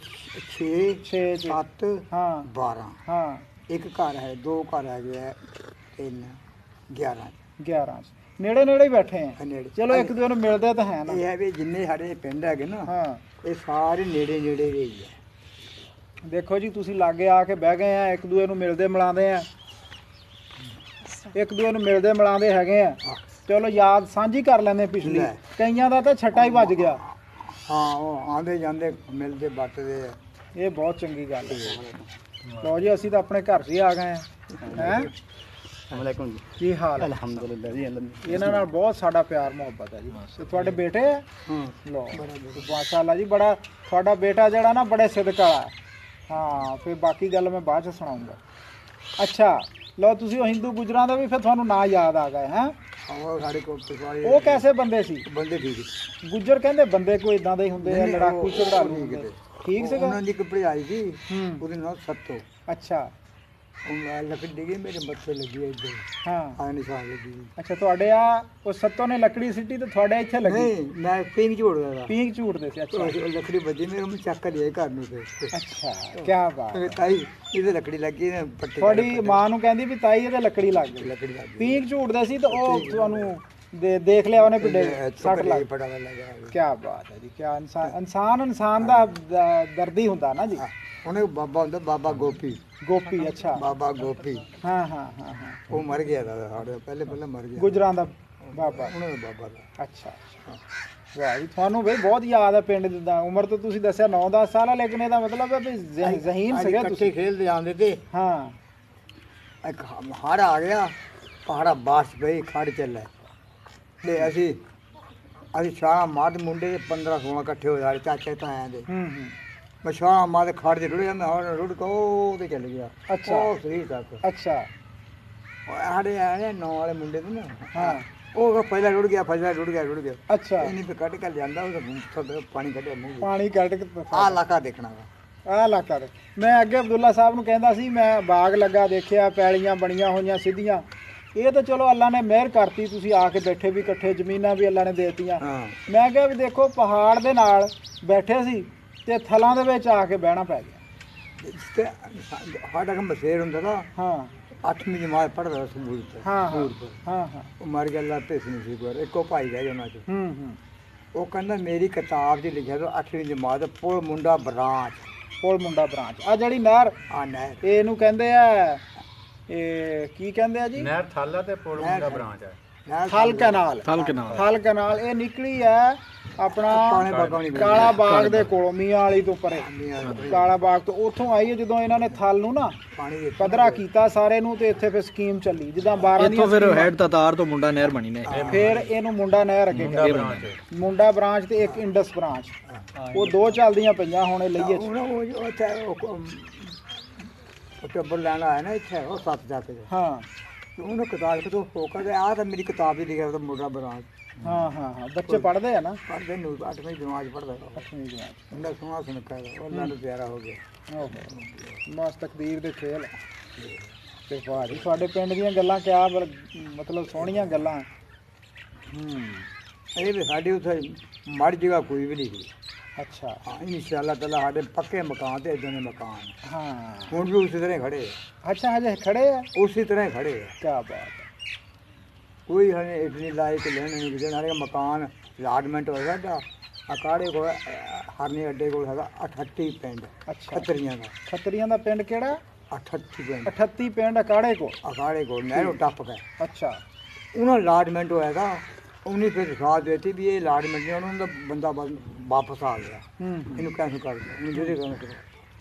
6 6 7 ਹਾਂ 12 ਹਾਂ ਇੱਕ ਘਰ ਹੈ, ਦੋ ਘਰ ਹੈਗੇ ਆ, 3 11 11 ਨੇੜੇ ਨੇੜੇ ਹੀ ਬੈਠੇ ਆ। ਨੇੜੇ। ਚਲੋ ਇੱਕ ਦੂਜੇ ਨੂੰ ਮਿਲਦੇ ਤਾਂ ਹੈ ਨਾ। ਇਹ ਹੈ ਵੀ ਜਿੰਨੇ ਸਾਡੇ ਪਿੰਡ ਹੈਗੇ ਨਾ ਹਾਂ, ਇਹ ਸਾਰੇ ਨੇੜੇ ਨੇੜੇ ਦੇ ਹੀ ਹੈ। ਦੇਖੋ ਜੀ, ਤੁਸੀਂ ਲਾਗੇ ਆ ਕੇ ਬਹਿ ਗਏ ਆ, ਇੱਕ ਦੂਜੇ ਨੂੰ ਮਿਲਦੇ ਮਿਲਾਉਂਦੇ ਆ, ਇੱਕ ਦੂਜੇ ਨੂੰ ਮਿਲਦੇ ਮਿਲਾਉਂਦੇ ਹੈਗੇ ਆ। ਚਲੋ ਯਾਦ ਸਾਂਝੀ ਕਰ ਲੈਂਦੇ ਪਿਛਲੀ। ਲੈ। ਕਈਆਂ ਦਾ ਤਾਂ ਛੱਟਾ ਹੀ ਵੱਜ ਗਿਆ। ਹਾਂ, ਉਹ ਆਂਦੇ ਜਾਂਦੇ ਮਿਲਦੇ ਵਰਤਦੇ ਆ। ਇਹ ਬਹੁਤ ਚੰਗੀ ਗੱਲ ਹੈ। ਲਓ ਜੀ, ਅਸੀਂ ਤਾਂ ਆਪਣੇ ਘਰ 'ਚ ਹੀ ਆ ਗਏ ਆ। ਹੈ, ਅਸਲਾਮੁਅਲੈਕੁਮ ਜੀ। ਕੀ ਹਾਲ ਹੈ? ਅਲਹਮਦੁਲਿਲਾ ਜੀ। ਇਹਨਾਂ ਨਾਲ ਬਹੁਤ ਸਾਡਾ ਪਿਆਰ ਮੁਹੱਬਤ ਹੈ ਜੀ। ਤੇ ਤੁਹਾਡੇ ਬੇਟੇ ਆ? ਹਾਂ, ਲੋ, ਮਾਸ਼ਾਅੱਲਾ ਜੀ, ਬੜਾ ਤੁਹਾਡਾ ਬੇਟਾ ਜਿਹੜਾ ਨਾ ਬੜੇ ਸਿਦਕ ਵਾਲਾ ਹੈ। ਹਾਂ, ਫਿਰ ਬਾਕੀ ਗੱਲ ਮੈਂ ਬਾਅਦ 'ਚ ਸੁਣਾਉਂਗਾ। ਅੱਛਾ, ਲਓ, ਤੁਸੀਂ ਉਹ ਹਿੰਦੂ ਗੁਜਰਾਂ ਦੇ ਵੀ ਫਿਰ ਤੁਹਾਨੂੰ ਨਾਂ ਯਾਦ ਆ ਗਏ? ਹੈ, ਉਹ ਸਾਡੇ ਕੋਲ ਪਿਛਵਾੜੇ ਉਹ ਕੈਸੇ ਬੰਦੇ ਸੀ? ਬੰਦੇ ਠੀਕ ਸੀ। ਗੁੱਜਰ ਕਹਿੰਦੇ ਬੰਦੇ ਕੋਈ ਇਦਾਂ ਦੇ ਹੀ ਹੁੰਦੇ ਆ, ਨਹੀਂ, ਲੜਾਕੂ ਉਹ ਝਗੜਾਲੂ ਠੀਕ ਹੁੰਦੇ। ਤੇ। ਠੀਕ ਸੀਗਾ? ਉਹਨਾਂ ਦੀ ਕੱਪੜੇ ਆਈ ਸੀ, ਹੂੰ, ਉਹਦੇ ਨਾਲ ਸੱਤੋ ਅੱਛਾ, ਉਹ ਲੱਕੜੀ ਡਿੱਗੀ ਮੇਰੇ ਮੱਥੇ ਲੱਗੀ ਇੱਧਰ, ਹਾਂ, ਆਹ ਨਿਸ਼ਾਨ ਲੱਗੀ। ਅੱਛਾ। ਤੁਹਾਡੇ ਆ ਉਹ ਸੱਤੋਂ ਨੇ ਲੱਕੜੀ ਸਿੱਟੀ ਤੇ ਤੁਹਾਡੇ ਇੱਥੇ ਲੱਗੀ? ਨਹੀਂ, ਮੈਂ ਪਿੰਗ ਝੋੜਦਾ ਦਾ। ਪੀਂਘ ਝੂਟਦੇ ਸੀ? ਅੱਛਾ ਉਹ ਲੱਕੜੀ ਵੱਜੀ ਮੇਰੇ ਨੂੰ ਚੱਕ ਕੇ ਲਿਆਏ ਘਰ ਨੂੰ ਤੇ। ਅੱਛਾ, ਕੀ ਬਾਤ। ਤੇ ਤਾਈ ਇਹਦੇ ਲੱਕੜੀ ਲੱਗੀ ਨੇ ਪੱਟੇ ਤੁਹਾਡੀ ਮਾਂ ਨੂੰ ਕਹਿੰਦੀ ਵੀ ਤਾਈ ਇਹਦੇ ਲੱਕੜੀ ਲੱਗ ਗਈ। ਲੱਕੜੀ ਲੱਗੀ। ਪੀਂਘ ਝੂਟਦੇ ਸੀ ਤੇ ਉਹ ਤੁਹਾਨੂੰ ਦੇਖ ਲਿਆ ਉਹਨੇ ਪਿੱਡੇ ਸੱਟ ਲੱਗ। ਪੜਾ ਲੱਗਾ। ਕੀ ਬਾਤ ਹੈ ਜੀ, ਕੀ ਇਨਸਾਨ ਦਾ ਦਰਦੀ ਹੁੰਦਾ ਨਾ ਜੀ। ਉਹਨੇ ਬਾਬਾ ਹੁੰਦਾ, ਬਾਬਾ ਗੋਪੀ। ਗੋਪੀ, ਅੱਛਾ, ਬਾਬਾ ਗੋਪੀ ਹਾਂ ਹਾਂ ਹਾਂ ਹਾਂ, ਉਹ ਮਰ ਗਿਆ ਦਾ ਸਾਡੇ ਪਹਿਲੇ ਮਰ ਗਿਆ। ਗੁਜਰਾਂ ਦਾ ਬਾਬਾ। ਉਹਨਾਂ ਦਾ ਬਾਬਾ ਦਾ। ਅੱਛਾ ਅੱਛਾ, ਵਾਹ ਜੀ, ਤੁਹਾਨੂੰ ਬਈ ਬਹੁਤ ਯਾਦ ਹੈ ਪਿੰਡ ਦੀ। ਦਾ ਉਮਰ ਤਾਂ ਤੁਸੀਂ ਦੱਸਿਆ 9-10 ਸਾਲ ਆ, ਲੇਕਿਨ ਇਹਦਾ ਮਤਲਬ ਹੈ ਵੀ ਜ਼ਹੀਨ ਸੀਗੇ ਇਕੱਠੇ ਤੁਸੀਂ। ਖੇਲਦੇ ਜਾਂਦੇ ਤੇ ਹਾਂ, ਇੱਕ ਹੜ ਆ ਗਿਆ, ਪਹਾੜਾ ਬਾਸ ਪਈ, ਖੜ ਚੱਲੇ ਤੇ ਅਸੀਂ ਛਾਂ ਮਾਦ ਮੁੰਡੇ 15-16 ਇਕੱਠੇ ਹੋ ਜਾਏ, ਚਾਚੇ ਤਾਇਆਂ ਦੇ। ਹੂੰ, ਮੈਂ ਛਾਂ ਮਾਦ ਖੜ ਦੇ ਰੁੜਿਆ, ਮੈਂ ਹੁਣ ਰੁੜ ਕੇ ਉਹ ਤੇ ਚੱਲ ਗਿਆ। ਅੱਛਾ। ਉਹ ਸਹੀ ਤੱਕ ਅੱਛਾ, ਉਹ ਸਾਡੇ ਆਏ 9 ਵਾਲੇ ਮੁੰਡੇ ਤੇ ਨਾ, ਹਾਂ, ਉਹ ਪਹਿਲਾਂ ਰੁੜ ਗਿਆ, ਰੁੜ ਗਿਆ। ਅੱਛਾ। ਇਹਨੇ ਤੇ ਕੱਢ ਕੇ ਲਿਆਂਦਾ, ਉਹ ਪਾਣੀ ਕੱਢਿਆ ਮੂੰਹ। ਪਾਣੀ ਕੱਢ ਕੇ ਆਹ ਇਲਾਕਾ ਦੇਖਣਾ ਵਾ। ਆਹ ਇਲਾਕਾ ਦੇ ਮੈਂ ਅੱਗੇ ਅਬਦੁੱਲਾ ਸਾਹਿਬ ਨੂੰ ਕਹਿੰਦਾ ਸੀ, ਮੈਂ ਬਾਗ ਲੱਗਾ ਦੇਖਿਆ, ਪੈਲੀਆਂ ਬਣੀਆਂ ਹੋਈਆਂ ਸਿੱਧੀਆਂ। ਇਹ ਤਾਂ ਚਲੋ ਅੱਲਾ ਨੇ ਮਿਹਰ ਕਰਤੀ, ਤੁਸੀਂ ਆ ਕੇ ਬੈਠੇ ਵੀ ਇਕੱਠੇ, ਜ਼ਮੀਨਾਂ ਵੀ ਅੱਲਾ ਨੇ ਦੇਤੀਆਂ। ਹਾਂ, ਮੈਂ ਕਿਹਾ ਵੀ ਦੇਖੋ, ਪਹਾੜ ਦੇ ਨਾਲ ਬੈਠੇ ਸੀ ਤੇ ਥਲਾਂ ਦੇ ਵਿੱਚ ਆ ਕੇ ਬਹਿਣਾ ਪੈ ਗਿਆ। ਤੇ ਸਾਡਾ ਕੰਮ ਬਸੇਰ ਹੁੰਦਾ ਨਾ, ਹਾਂ 8ਵੀਂ ਜਮਾਤ ਪੜ੍ਹਦਾ ਸਕੂਲ ਤੇ। ਹਾਂ ਹਾਂ ਸਕੂਲ ਤੇ। ਹਾਂ ਹਾਂ, ਉਹ ਮਰ ਗਿਆ, ਅੱਲਾ ਭੇਸ ਨਹੀਂ ਸੀ ਕੋਈ, ਇੱਕੋ ਭਾਈ ਰਹਿ ਗਿਆ ਉਹਨਾਂ 'ਚ। ਹੂੰ, ਉਹ ਕਹਿੰਦਾ ਮੇਰੀ ਕਿਤਾਬ 'ਚ ਲਿਖਿਆ ਤਾਂ 8ਵੀਂ ਜਮਾਤ ਪੁਲ ਮੁੰਡਾ ਬਰਾਂਚ। ਪੁਲ ਮੁੰਡਾ ਬ੍ਰਾਂਚ। ਆ ਜਿਹੜੀ ਨਹਿਰ, ਆ ਨਹਿਰ ਇਹਨੂੰ ਕਹਿੰਦੇ ਆ, ਇਹ ਕੀ ਕਹਿੰਦੇ ਆ ਜੀ? ਨਹਿਰ ਥਾਲਾ ਤੇ ਪੁਲ ਮੁੰਡਾ ਬ੍ਰਾਂਚ ਹੈ। ਨਹਿਰ ਥਲ ਕਨਾਲ। ਥਲ ਕਨਾਲ ਇਹ ਨਿਕਲੀ ਹੈ ਆਪਣਾ ਕਾਲੇ ਬਾਗਾਂ ਵਾਲੀ ਕਾਲਾ ਬਾਗ ਦੇ ਕੋਲੋਂ, ਮੀਆਂ ਵਾਲੀ ਤੋਂ ਪਰੇ। ਪਾਣੀ ਕਾਲਾ ਬਾਗ ਤੋਂ ਉੱਥੋਂ ਆਈ ਹੈ। ਜਦੋਂ ਇਹਨਾਂ ਨੇ ਥਲ ਨੂੰ ਨਾ ਦੇ ਪੱਧਰਾ ਕੀਤਾ ਸਾਰੇ ਨੂੰ, ਤੇ ਇੱਥੇ ਫਿਰ ਸਕੀਮ ਚੱਲੀ, ਜਿੱਦਾਂ 12 ਦੀਆਂ ਫਿਰ ਹੈਡ ਤਤਾਰ ਤੋਂ ਮੁੰਡਾ ਨਹਿਰ ਬਣੀ ਨੇ। ਫਿਰ ਇਹਨੂੰ ਮੁੰਡਾ ਨਹਿਰ ਅੱਗੇ ਕਹਿੰਦੇ, ਮੁੰਡਾ ਬ੍ਰਾਂਚ ਤੇ ਇੱਕ ਇੰਡਸ ਬ੍ਰਾਂਚ। ਉਹ ਦੋ ਚੱਲਦੀਆਂ ਪਈਆਂ ਹੁਣ ਇਹ ਲਈਏ 'ਚ। ਉਹ ਉੱਥੇ ਉਹ ਟੱਬਰ ਲੈਣ ਆਇਆ ਨਾ ਇੱਥੇ, ਉਹ 7 ਜਾ ਕੇ ਹਾਂ ਉਹਨੂੰ ਕਿਤਾਬ ਕਿਤੋਂ ਫੋਕਸ ਹੈ, ਆਹ ਤਾਂ ਮੇਰੀ ਕਿਤਾਬ 'ਚ ਲਿਖਿਆ ਉਹਦਾ ਮੁੰਡਾ ਬਰਾਂਚ। ਹਾਂ ਹਾਂ ਹਾਂ, ਬੱਚੇ ਪੜ੍ਹਦੇ ਆ ਨਾ ਪੜ੍ਹਦੇ ਨੂੰ 8ਵੀਂ ਜਮਾਤ ਪੜ੍ਹਦਾ। 8ਵੀਂ ਜਮਾਤ। ਮੁੰਡਾ ਸੋਹਣਾ ਸੁਨੱਖਾ ਹੈ, ਉਹਨਾਂ ਨੂੰ ਪਿਆਰਾ ਹੋ ਗਿਆ। ਬਸ ਤਕਦੀਰ ਦੇ ਖੇਲ। ਤੇ ਭਾਜੀ ਤੁਹਾਡੇ ਪਿੰਡ ਦੀਆਂ ਗੱਲਾਂ ਕਿਆ ਮਤਲਬ ਸੋਹਣੀਆਂ ਗੱਲਾਂ। ਇਹ ਵੀ ਸਾਡੇ ਉੱਥੇ ਮੜ ਜਗ੍ਹਾ ਕੋਈ ਵੀ ਨਹੀਂ ਸੀ। ਅੱਛਾ, ਹਾਂ, ਇਨਸ਼ਾਅੱਲਾ ਤਾਲਾ ਸਾਡੇ ਪੱਕੇ ਮਕਾਨ ਤੇ ਇਦਾਂ ਦੇ ਮਕਾਨ ਹਾਂ, ਹੁਣ ਵੀ ਉਸੇ ਤਰ੍ਹਾਂ ਹੀ ਖੜੇ ਆ। ਅੱਛਾ, ਹਜੇ ਖੜੇ ਆ? ਉਸੇ ਤਰ੍ਹਾਂ ਹੀ ਖੜੇ ਆ। ਕਿਆ ਬਾਤ ਹੈ। ਕੋਈ ਹਣੇ ਇਤਨੀ ਲਾਇਕ ਲੈਣ ਨਹੀਂ ਕਿਸੇ ਨਾਲ ਮਕਾਨ ਅਲਾਟਮੈਂਟ ਹੋਇਆ ਸਾਡਾ ਅਕਾੜੇ ਕੋਲ ਹਰਨੇ ਅੱਡੇ ਕੋਲ ਹੈਗਾ 38 ਪਿੰਡ। ਅੱਛਾ, ਖੱਤਰੀਆਂ ਦਾ। ਖੱਤਰੀਆਂ ਦਾ ਪਿੰਡ ਕਿਹੜਾ? 38 ਪਿੰਡ 38 ਪਿੰਡ ਅਕਾੜੇ ਕੋਲ। ਅਕਾੜੇ ਕੋਲ ਨਹਿਰੋਂ ਟੱਪ ਗਏ। ਅੱਛਾ, ਉਹਨਾਂ ਅਲਾਟਮੈਂਟ ਹੋਇਆ ਦਾ ਉਹਨੇ ਫਿਰ ਸਾਥ ਦਿੱਤੀ ਵੀ ਇਹ ਅਲਾਟਮੈਂਟ ਨਹੀਂ ਉਹਨਾਂ ਦਾ ਬੰਦਾ ਵਾਪਸ ਆ ਗਿਆ ਇਹਨੂੰ ਕੈਂਸਲ ਕਰ ਦਿਓ ਉਹਨੂੰ ਜਿਹੜੇ ਕੰਮ ਕਰੋ।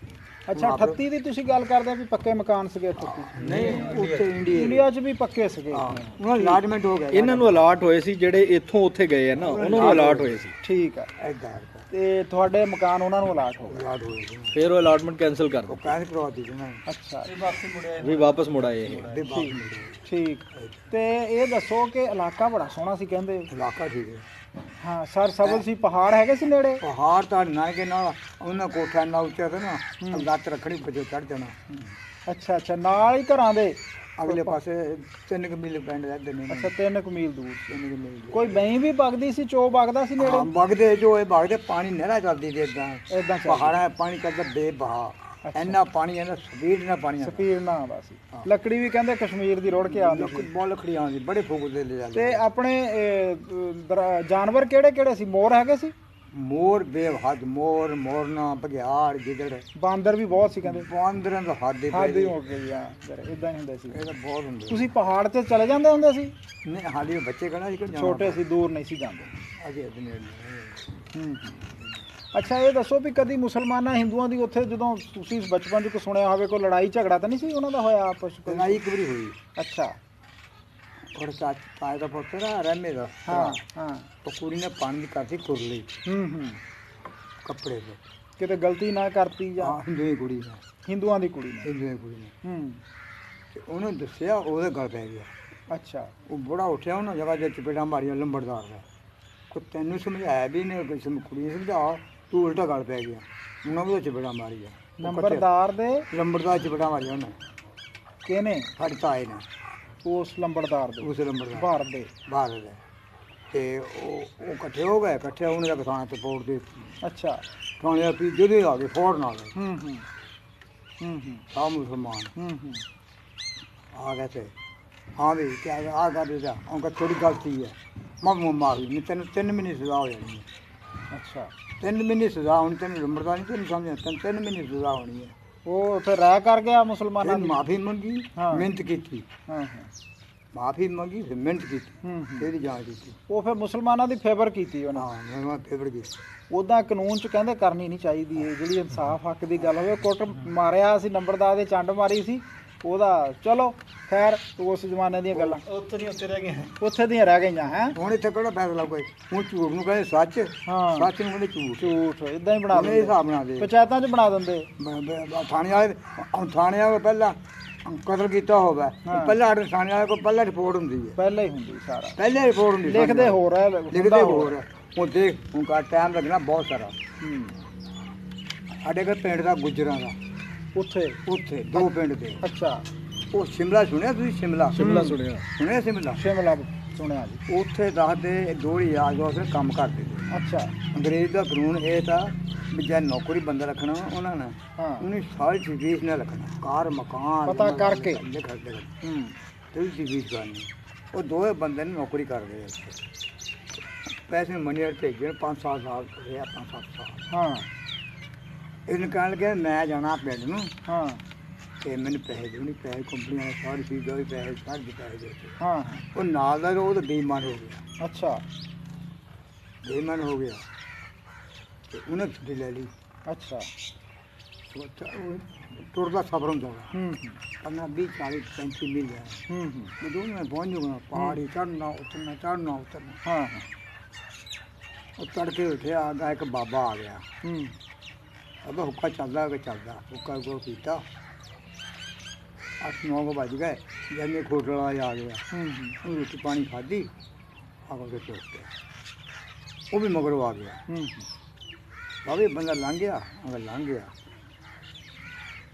ਅੱਛਾ 38 ਦੀ ਤੁਸੀਂ ਗੱਲ ਕਰਦੇ ਵੀ ਪੱਕੇ ਮਕਾਨ ਸੀਗੇ ਇੱਥੇ? ਨਹੀਂ ਉੱਥੇ ਇੰਡੀਆ 'ਚ ਵੀ ਪੱਕੇ ਸੀਗੇ। ਉਹਨਾਂ ਅਲਾਟਮੈਂਟ ਹੋ ਗਿਆ ਇਹਨਾਂ ਨੂੰ ਅਲਾਟ ਹੋਏ ਸੀ ਜਿਹੜੇ ਇੱਥੋਂ ਉੱਥੇ ਗਏ ਆ ਨਾ, ਉਹਨਾਂ ਨੂੰ ਅਲਾਟ ਹੋਏ ਸੀ। ਠੀਕ ਆ। ਐਦਾਂ ਤੇ ਤੁਹਾਡੇ ਮਕਾਨ ਉਹਨਾਂ ਨੂੰ ਅਲਾਟ ਹੋ ਗਏ? ਅਲਾਟ ਹੋਏ ਸੀ ਫਿਰ ਉਹ ਅਲਾਟਮੈਂਟ ਕੈਂਸਲ ਕਰ ਉਹ ਦਿੱਤੀ, ਕੈਂਸਲ ਕਰਵਾ ਦਿੱਤੀ ਉਹਨਾਂ ਨੇ ਅੱਛਾ ਵੀ ਵਾਪਸ ਮੁੜ ਆਏ ਇਹ। ਅੱਧੇ ਬਾਅਦ ਮਿਲੇ ਠੀਕ। ਤੇ ਇਹ ਦੱਸੋ ਕਿ ਇਲਾਕਾ ਬੜਾ ਸੋਹਣਾ ਸੀ ਕਹਿੰਦੇ? ਇਲਾਕਾ ਠੀਕ ਹੈ ਹਾਂ ਸਰ ਸਬਲ ਸੀ, ਪਹਾੜ ਹੈਗੇ ਸੀ ਨੇੜੇ? ਪਹਾੜ ਤਾਂ ਨਾ ਕੇ ਨਾਲ ਉਹਨਾਂ ਕੋਠਾ ਨਾ ਉੱਚਾ ਤੇ ਨਾ ਲੱਤ ਰੱਖਣੀ ਬੱਚੇ ਚੜ ਜਾਣਾ। ਅੱਛਾ ਅੱਛਾ, ਨਾਲ ਹੀ ਘਰਾਂ ਦੇ ਅਗਲੇ ਪਾਸੇ 3 ਮੀਲ ਪਿੰਡ ਰਹਿੰਦੇ ਨੇ। ਅੱਛਾ 3 ਮੀਲ ਦੂਰ। 3 ਮੀਲ ਕੋਈ ਬਹੀਂ ਵੀ ਵਗਦੀ ਸੀ, ਚੋ ਵਗਦਾ ਸੀ ਨੇੜੇ? ਹਾਂ ਵਗਦੇ ਜੋ ਇਹ ਵਗਦੇ ਪਾਣੀ ਨਹਿਰਾ ਚੱਲਦੀ ਤੇ ਇਦਾਂ ਏਦਾਂ ਪਹਾੜਾਂ 'ਚ ਪਾਣੀ ਚੱਲਦਾ ਬੇਬਹਾ ਇੰਨਾ ਪਾਣੀ ਇਹਨਾਂ ਸਪੀਡ ਨਾਲ ਪਾਣੀ ਆਉਂਦਾ। ਸਪੀਡ ਨਾ ਆਉਂਦਾ ਸੀ। ਲੱਕੜੀ ਵੀ ਕਹਿੰਦੇ ਕਸ਼ਮੀਰ ਦੀ ਰੋੜ ਕੇ ਆਉਂਦੀ ਸੀ। ਬਹੁਤ ਲੱਕੜੀ ਆਉਂਦੀ ਬੜੇ ਫੂਕਦੇ ਲੈ ਜਾਂਦੇ। ਤੇ ਆਪਣੇ ਜਾਨਵਰ ਕਿਹੜੇ ਕਿਹੜੇ ਸੀ? ਮੋਰ ਹੈਗੇ ਸੀ? ਮੋਰ ਬੇਹੱਦ ਮੋਰ ਮੋਰਨਾ ਬਘਿਆੜ ਗਿੱਦੜ ਬਾਂਦਰ ਵੀ ਬਹੁਤ ਸੀ ਕਹਿੰਦੇ? ਬਾਂਦਰਾਂ ਦਾ ਹੱਦ ਹੀ ਹੱਦ ਹੀ ਹੋ ਗਈ ਆ, ਇਦਾਂ ਹੀ ਹੁੰਦੇ ਸੀ। ਇਹ ਤਾਂ ਬਹੁਤ ਹੁੰਦੇ। ਤੁਸੀਂ ਪਹਾੜ ਤੇ ਚਲੇ ਜਾਂਦੇ ਹੁੰਦੇ ਸੀ? ਨਹੀਂ ਹਾਲੀ ਬੱਚੇ ਕਹਿਣਾ ਸੀ ਕਿ ਜਾਣਾ ਛੋਟੇ ਸੀ, ਦੂਰ ਨਹੀਂ ਸੀ ਜਾਂਦੇ। ਅਜੇ ਅਦਨੇ ਅੱਛਾ ਇਹ ਦੱਸੋ ਵੀ ਕਦੀ ਮੁਸਲਮਾਨਾਂ ਹਿੰਦੂਆਂ ਦੀ ਉੱਥੇ ਜਦੋਂ ਤੁਸੀਂ ਬਚਪਨ 'ਚ ਸੁਣਿਆ ਹੋਵੇ ਕੋਈ ਲੜਾਈ ਝਗੜਾ ਤਾਂ ਨਹੀਂ ਸੀ ਉਹਨਾਂ ਦਾ ਹੋਇਆ ਆਪਸ 'ਚ? ਲੜਾਈ ਇੱਕ ਵਾਰੀ ਹੋਈ। ਅੱਛਾ। ਔਰ ਤਾਏ ਦਾ ਪੁੱਤਰ ਆ ਰਹਿਮੇ ਦਾ। ਹਾਂ ਹਾਂ। ਉਹ ਕੁੜੀ ਨੇ ਪਾਣੀ ਦੀ ਕਰਤੀ ਕੁਰਲੀ ਕੱਪੜੇ ਤੇ, ਕਿਤੇ ਗਲਤੀ ਨਾ ਕਰਤੀ ਜਾਂ? ਹਾਂ ਹਿੰਦੂ ਦੀ ਕੁੜੀ ਨੇ, ਹਿੰਦੂਆਂ ਦੀ ਕੁੜੀ ਨੇ? ਹਿੰਦੂ ਦੀ ਕੁੜੀ ਨੇ। ਤੇ ਉਹਨੇ ਦੱਸਿਆ ਉਹਦੇ ਗਲ ਪੈ ਗਿਆ। ਅੱਛਾ। ਉਹ ਬੜਾ ਉੱਠਿਆ ਉਹਨਾਂ ਜਗ੍ਹਾ ਜੇ ਚਪੇੜਾਂ ਮਾਰੀਆਂ ਲੰਬੜਦਾਰ ਦਾ। ਕੋ ਤੈਨੂੰ ਸਮਝਾਇਆ ਵੀ ਨੇ ਕਿਸੇ ਕੁੜੀ ਨੇ ਸਮਝਾ, ਤੂੰ ਉਲਟਾ ਗਲ ਪੈ ਗਿਆ। ਉਹਨਾਂ ਵੀ ਚਪੇੜਾਂ ਮਾਰੀਆਂ। ਲੰਬੜਦਾਰ ਦੇ? ਲੰਬੜਦਾਰ ਚਪੇੜਾਂ ਮਾਰੀਆਂ ਉਹਨੇ। ਕਿਹਨੇ? ਸਾਡੇ ਤਾਏ ਨੇ। ਉਸ ਲੰਬੜਦਾਰ ਦੇ? ਉਸ ਲੰਬੜਦਾਰ ਭਾਰਤ ਦੇ? ਭਾਰਤ ਦੇ। ਤੇ ਉਹ ਇਕੱਠੇ ਹੋ ਗਏ। ਇਕੱਠੇ ਉਹਨੇ ਦਾ ਥਾਣੇ ਤੇ ਪੋੜ ਦੇ। ਅੱਛਾ। ਥਾਣੇ ਪੀ ਜਿਹਦੇ ਆ ਗਏ ਫੌਰਨ ਆ ਗਏ। ਸਾ ਮੁਸਲਮਾਨ ਆ ਗਏ ਤੇ ਹਾਂ ਵੀ ਕਿਆ ਆ ਕਰ ਦਿੱਤਾ ਉਹਨਾਂ ਥੋੜੀ ਗਲਤੀ ਹੈ ਮੈਂ ਮਾਰੀ ਨਹੀਂ ਤੈਨੂੰ 3 ਮਹੀਨੇ ਸਜ਼ਾ ਹੋ ਜਾਣੀ ਹੈ। ਅੱਛਾ 3 ਮਹੀਨੇ ਸਜ਼ਾ ਹੋਣੀ ਤੈਨੂੰ ਲੰਬੜਦਾ ਨਹੀਂ ਤੈਨੂੰ ਸਮਝਿਆ 3 ਮਹੀਨੇ ਸਜ਼ਾ ਹੋਣੀ ਹੈ। ਉਹ ਫਿਰ ਰਹਿ ਕਰ ਗਿਆ ਮੁਸਲਮਾਨਾਂ ਦੀ? ਮਾਫੀ ਮੰਗੀ, ਮਿਹਨਤ ਕੀਤੀ। ਹਾਂ ਮਾਫੀ ਮੰਗੀ ਫਿਰ ਮਿਹਨਤ ਕੀਤੀ, ਤੇਰੀ ਜਾਂਚ ਕੀਤੀ। ਉਹ ਫਿਰ ਮੁਸਲਮਾਨਾਂ ਦੀ ਫੇਵਰ ਕੀਤੀ ਉਹਨਾਂ? ਹਾਂ ਮੈਂ ਫੇਵਰ ਕੀਤੀ। ਉੱਦਾਂ ਕਾਨੂੰਨ 'ਚ ਕਹਿੰਦੇ ਕਰਨੀ ਨਹੀਂ ਚਾਹੀਦੀ ਇਹ ਜਿਹੜੀ ਇਨਸਾਫ ਹੱਕ ਦੀ ਗੱਲ ਹੋਵੇ। ਕੁੱਟ ਮਾਰਿਆ ਸੀ ਨੰਬਰਦਾਰ ਦੇ, ਚੰਡ ਮਾਰੀ ਸੀ ਉਹਦਾ। ਚਲੋ ਖੈਰ ਉਸ ਜ਼ਮਾਨੇ ਦੀਆਂ ਗੱਲਾਂ ਉੱਥੇ ਰਹਿ ਗਈਆਂ, ਉੱਥੇ ਦੀਆਂ ਰਹਿ ਗਈਆਂ ਹੈ। ਹੁਣ ਇੱਥੇ ਕਿਹੜਾ ਫੈਸਲਾ ਕੋਈ? ਹੁਣ ਝੂਠ ਨੂੰ ਕਹਿੰਦੇ ਸੱਚ, ਹਾਂ ਸੱਚ ਨੂੰ ਕਹਿੰਦੇ ਝੂਠ। ਝੂਠ ਇਦਾਂ ਹੀ ਬਣਾ ਦਿੰਦੇ, ਹਿਸਾਬ ਬਣਾ ਦੇ, ਪੰਚਾਇਤਾਂ 'ਚ ਬਣਾ ਦਿੰਦੇ। ਥਾਣੇ ਵਾਲੇ ਹੁਣ ਥਾਣੇ ਵਾਲੇ ਪਹਿਲਾਂ ਕਤਲ ਕੀਤਾ ਹੋਵੇ ਪਹਿਲਾਂ ਥਾਣੇ ਵਾਲੇ ਕੋਲ ਪਹਿਲਾਂ ਰਿਪੋਰਟ ਹੁੰਦੀ ਹੈ। ਪਹਿਲਾਂ ਹੀ ਹੁੰਦੀ ਸਾਰਾ, ਪਹਿਲਾਂ ਰਿਪੋਰਟ ਹੁੰਦੀ। ਲਿਖਦੇ ਹੋਰ ਹੈ, ਲਿਖਦੇ ਹੋਰ ਹੈ। ਹੁਣ ਦੇਖ ਹੁਣ ਕਾ ਟਾਈਮ ਲੱਗਣਾ ਬਹੁਤ ਸਾਰਾ। ਸਾਡੇ ਕੋਲ ਪਿੰਡ ਦਾ ਗੁੱਜਰਾਂ ਦਾ ਉੱਥੇ 2 ਪਿੰਡ ਦੇ। ਅੱਛਾ। ਉਹ ਸ਼ਿਮਲਾ ਸੁਣਿਆ ਤੁਸੀਂ? ਸ਼ਿਮਲਾ ਸੁਣਿਆ ਸੁਣਿਆ ਸ਼ਿਮਲਾ ਸੁਣਿਆ ਜੀ। ਉੱਥੇ ਦੱਸਦੇ ਦੋਹਰੀ ਆ ਜੋ ਉਸ ਕੰਮ ਕਰਦੇ। ਅੱਛਾ। ਅੰਗਰੇਜ਼ ਦਾ ਕਾਨੂੰਨ ਇਹ ਤਾਂ ਵੀ ਜੇ ਨੌਕਰੀ ਬੰਦਾ ਰੱਖਣਾ ਉਹਨਾਂ ਨੇ ਉਹਨੇ ਸਾਰੀ ਫੀਸ ਨਾਲ ਰੱਖਣਾ, ਕਾਰ ਮਕਾਨ ਪਤਾ ਕਰਕੇ ਤੇ ਫੀਸ ਕਰਨੀ। ਉਹ ਦੋਵੇਂ ਬੰਦੇ ਨੇ ਨੌਕਰੀ ਕਰਦੇ ਪੈਸੇ ਮਨੀ ਭੇਜਣ 5-7 ਸਾਲ ਰਿਹਾ, 5-7 ਸਾਲ। ਹਾਂ। ਇਹਨੂੰ ਕਹਿਣ ਲੱਗੇ ਮੈਂ ਜਾਣਾ ਪਿੰਡ ਨੂੰ। ਹਾਂ। ਤੇ ਮੈਨੂੰ ਪੈਸੇ ਦੇਣੀ, ਪੈਸੇ ਕੰਪਨੀਆਂ ਨੇ ਸਾਰੀ ਫੀਸ ਦੇ ਪੈਸੇ ਸਾਰੇ ਪੈਸੇ ਦੇ। ਹਾਂ। ਉਹ ਨਾਲ ਦਾ ਉਹ ਤਾਂ ਬੇਈਮਾਨ ਹੋ ਗਿਆ। ਅੱਛਾ। ਬੇਈਮਾਨ ਹੋ ਗਿਆ ਤੇ ਉਹਨੇ ਛੁੱਟੀ ਲੈ ਲਈ। ਅੱਛਾ। ਟੁਰਦਾ ਸਬਰ ਹੁੰਦਾ ਵਾ। 15-20-40-35 ਮੀਲ ਹੈ। ਜਦੋਂ ਮੈਂ ਪਹੁੰਚ ਜੂਗਾ ਪਹਾੜੀ ਚੜ੍ਹਨਾ ਉਤਰਨਾ ਚੜ੍ਹਨਾ ਉਤਰਨਾ। ਹਾਂ। ਉਹ ਤੜਕੇ ਉੱਠਿਆ ਆਗਾ ਇੱਕ ਬਾਬਾ ਆ ਗਿਆ। ਅਬਾ ਹੁੱਕਾ ਚੱਲਦਾ ਕਿ ਚੱਲਦਾ ਹੁੱਕਾ ਗੋ ਪੀਤਾ। 8-9 ਵੱਜ ਗਏ ਜੰਨੇ ਖੋਟਲ ਵਾਲਾ ਆ ਗਿਆ। ਉਹ ਰੋਟੀ ਪਾਣੀ ਖਾਧੀ ਆ ਕੇ ਤੁਰ ਪਿਆ। ਉਹ ਵੀ ਮਗਰੋਂ ਆ ਗਿਆ। ਬਾਬੇ ਬੰਦਾ ਲੰਘ ਗਿਆ, ਅਗਰ ਲੰਘ ਗਿਆ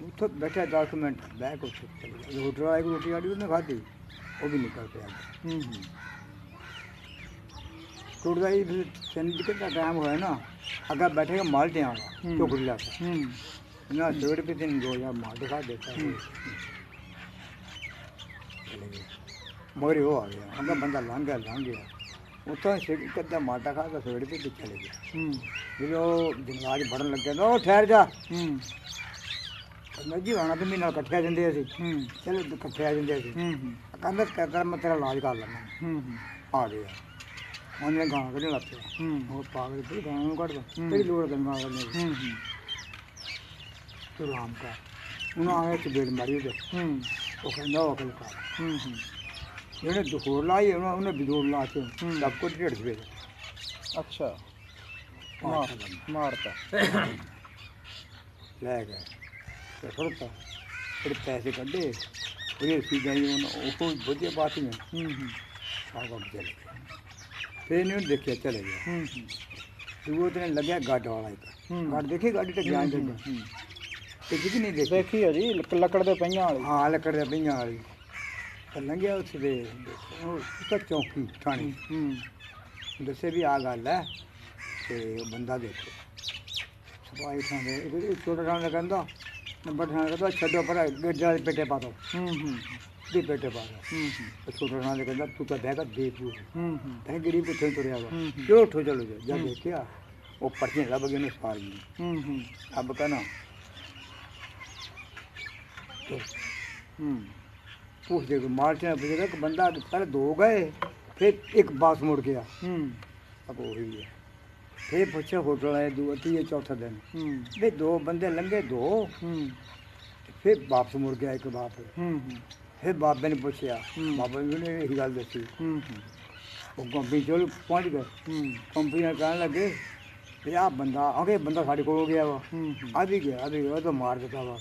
ਉੱਥੇ ਬੈਠਾ 10 ਮਿੰਟ ਬਹਿ ਕੇ ਉੱਥੇ ਚਲੇ ਗਿਆ। ਰੋਟੀ ਵਾਲਾ ਇੱਕ ਰੋਟੀ ਆੜੀ ਉਹਨੇ ਖਾਧੀ, ਉਹ ਵੀ ਨਿਕਲ ਪਿਆ। ਟੁੱਟਦਾ ਹੀ ਫਿਰ 3 ਵਜੇ ਦਾ ਟਾਈਮ ਹੋਇਆ ਨਾ, ਅੱਗਾ ਬੈਠੇਗਾ ਮਾਲਟਿਆਂ ਵਾਲਾ ਟੋਕਰੀ ਲਾ ਕੇ ਨਾ ਸਵੇਰ पे 2000 माल दिखा देता है। मगर वो आ गया अगर बंदा लंघ गया उतना कदा माटा खा तो सवेरे पे चले गया। जो जंगलाज बढ़न लग गया ओ ठहर जा जी आना तो महीना कट्ठे आ जाते असी चलो कट्ठे आ जाते असी कहता मैं तेरा इलाज कर लगा आ गया ਉਹਨੇ ਗਾਂ ਕੱਢਣ ਲੱਗ ਪਿਆ ਉਹ ਪਾਗਲ ਤੇ ਗਾਂ ਨੂੰ ਕੱਢਦਾ ਕਿਹੜੀ ਲੋੜ ਤੈਨੂੰ ਗਾਂ ਕੱਢਣ ਦੀ ਤੂੰ ਆਰਾਮ ਕਰ ਉਹਨਾਂ ਆਇਆ ਚਬੇੜ ਮਾਰੀ ਉਹਦੇ ਉਹ ਕਹਿੰਦਾ ਉਹ ਅਕਲ ਕਰ ਇਹਨੇ ਦੁਖੋਰ ਲਾਈ ਉਹਨੇ ਬਿਦੋਰ ਲਾ ਕੇ ਸਭ ਕੁਝ ਢਿੱਡ ਸਵੇਰ ਅੱਛਾ ਮਾਰਤਾ ਲੈ ਗਏ ਤੇ ਫੜਤਾ ਫਿਰ ਪੈਸੇ ਕੱਢੇ ਉਹਨੇ ਚੀਜ਼ਾਂ ਉਹ ਵਧੀਆ ਬਾਤ ਹੀ ਆ ਕੰਮ ਚੱਲ ਗਿਆ ਫਿਰ ਇਹਨੇ ਦੇਖਿਆ ਚਲੇ ਗਿਆ ਦੂਏ ਦਿਨ ਲੱਗਿਆ ਗੱਡ ਵਾਲਾ ਇੱਕ ਗੱਡ ਦੇਖੀ ਗੱਡੀ ਤੇ ਗਿਆ ਜਾਂਦਾ ਤੇ ਕਿਤੇ ਨਹੀਂ ਦੇਖੀ ਆ ਜੀ ਲੱਕੜ ਦੇ ਪਈਆਂ ਵਾਲੀ ਹਾਂ ਲੱਕੜ ਦੇ ਪਈਆਂ ਵਾਲੀ ਤੇ ਲੰਘਿਆ ਉੱਥੇ ਦੇ ਉਹ ਤਾਂ ਚੌਂਕੀ ਥਾਣੇ ਦੱਸੇ ਵੀ ਆ ਗੱਲ ਹੈ ਤੇ ਉਹ ਬੰਦਾ ਦੇਖੋ ਸਫਾਈ ਥਾਣੇ ਇਹ ਛੋਟਾ ਥਾਣੇ ਕਹਿੰਦਾ ਨੰਬਰ ਥਾਣੇ ਕਹਿੰਦਾ ਛੱਡੋ ਪਰ ਗੱਡਾ ਦੇ ਪੇਟੇ ਪਾ ਦੋ ਦੇ ਪੇਟੇ ਪਾ ਦੋ ਛੋਟਾ ਥਾਣੇ ਕਹਿੰਦਾ ਤੂੰ ਤਾਂ ਬਹਿ ਕੇ ਦੇਖ ਲੂ ਤੈਂ ਗਿਰੀ ਪੁੱਛੇ ਤੁਰਿਆ ਵਾ ਕਿਉਂ ਉੱਠੋ ਚਲੋ ਜਾ ਦੇਖਿਆ ਉਹ ਪਰਚੀਆਂ ਲੱਭ ਗਏ ਨੇ ਸਾਰੀਆਂ ਅੱਬ ਕਹਿੰਦਾ ਪੁੱਛਦੇ ਕਿ ਮਾਰਚਾ ਪੁੱਛਦਾ ਕਿ ਬੰਦਾ ਪਹਿਲੇ ਦੋ ਗਏ ਫਿਰ ਇੱਕ ਬਾਸ ਮੁੜ ਗਿਆ ਅਬ ਉਹੀ ਹੈ ਫਿਰ ਪੁੱਛਿਆ ਹੋਟਲ ਆਏ ਦੂ ਤੀਏ ਚੌਥਾ ਦਿਨ ਵੀ ਦੋ ਬੰਦੇ ਲੰਘੇ ਦੋ ਫਿਰ ਵਾਪਸ ਮੁੜ ਗਿਆ ਇੱਕ ਬਾਪ ਫਿਰ ਬਾਬੇ ਨੇ ਪੁੱਛਿਆ ਬਾਬਾ ਨੇ ਉਹਨੇ ਇਹੀ ਗੱਲ ਦੱਸੀ ਉਹ ਕੰਪਨੀ ਚਲ ਪਹੁੰਚ ਗਏ ਕੰਪਨੀ ਨਾਲ ਕਹਿਣ ਲੱਗੇ ਵੀ ਆਹ ਬੰਦਾ ਅੱਗੇ ਬੰਦਾ ਸਾਡੇ ਕੋਲ ਗਿਆ ਵਾ ਆ ਵੀ ਗਿਆ ਉਹ ਤਾਂ ਮਾਰ ਦਿੱਤਾ ਵਾ